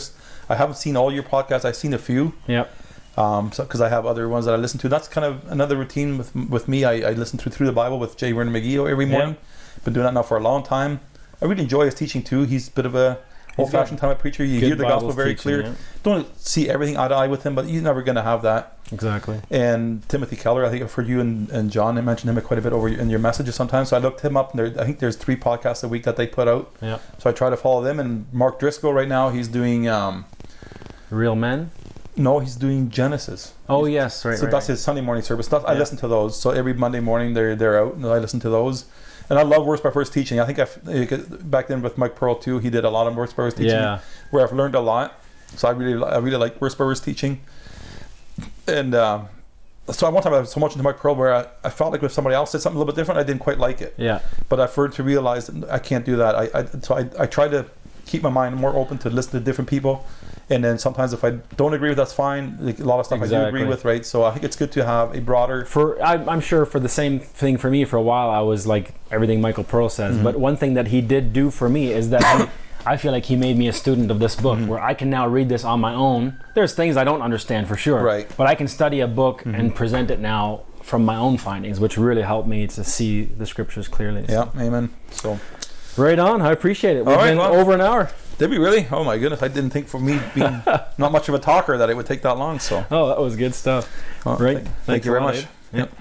I haven't seen all your podcasts. I've seen a few. Yep. Because I have other ones that I listen to. That's kind of another routine with me. I listen through the Bible with J. Vernon McGee every morning. Yep. Been doing that now for a long time. I really enjoy his teaching too. He's a bit of a old-fashioned type of preacher. You hear the gospel very clear. Yeah. Don't see everything eye to eye with him, but you're never going to have that. Exactly. And Timothy Keller, I think I've heard you and John, I mentioned him quite a bit in your messages sometimes. So I looked him up, and I think there's 3 podcasts a week that they put out. Yeah. So I try to follow them. And Mark Driscoll right now, he's doing Real Men. No, he's doing Genesis. Oh yes, right. So that's his Sunday morning service. I listen to those. So every Monday morning they're out, and I listen to those. And I love Words by First teaching. I think back then with Mike Pearl too, he did a lot of Words by First teaching, where I've learned a lot. So I really like Words by First teaching. And so one time I was so much into my Pearl where I felt like if somebody else said something a little bit different, I didn't quite like it. Yeah. But I've heard to realize that I can't do that. I try to keep my mind more open to listen to different people. And then sometimes if I don't agree with, that's fine. Like a lot of stuff I do agree with, right? So I think it's good to have a broader... I'm sure for the same thing for me, for a while, I was like everything Michael Pearl says. But one thing that he did do for me is that I feel like he made me a student of this book, where I can now read this on my own. There's things I don't understand for sure. Right. But I can study a book and present it now from my own findings, which really helped me to see the scriptures clearly. Yeah, amen. So... Right on. I appreciate it. We've been over an hour. Did we really? Oh my goodness! I didn't think for me being not much of a talker that it would take that long. So. Oh, that was good stuff. Well, Great. Thank you very much. Yep.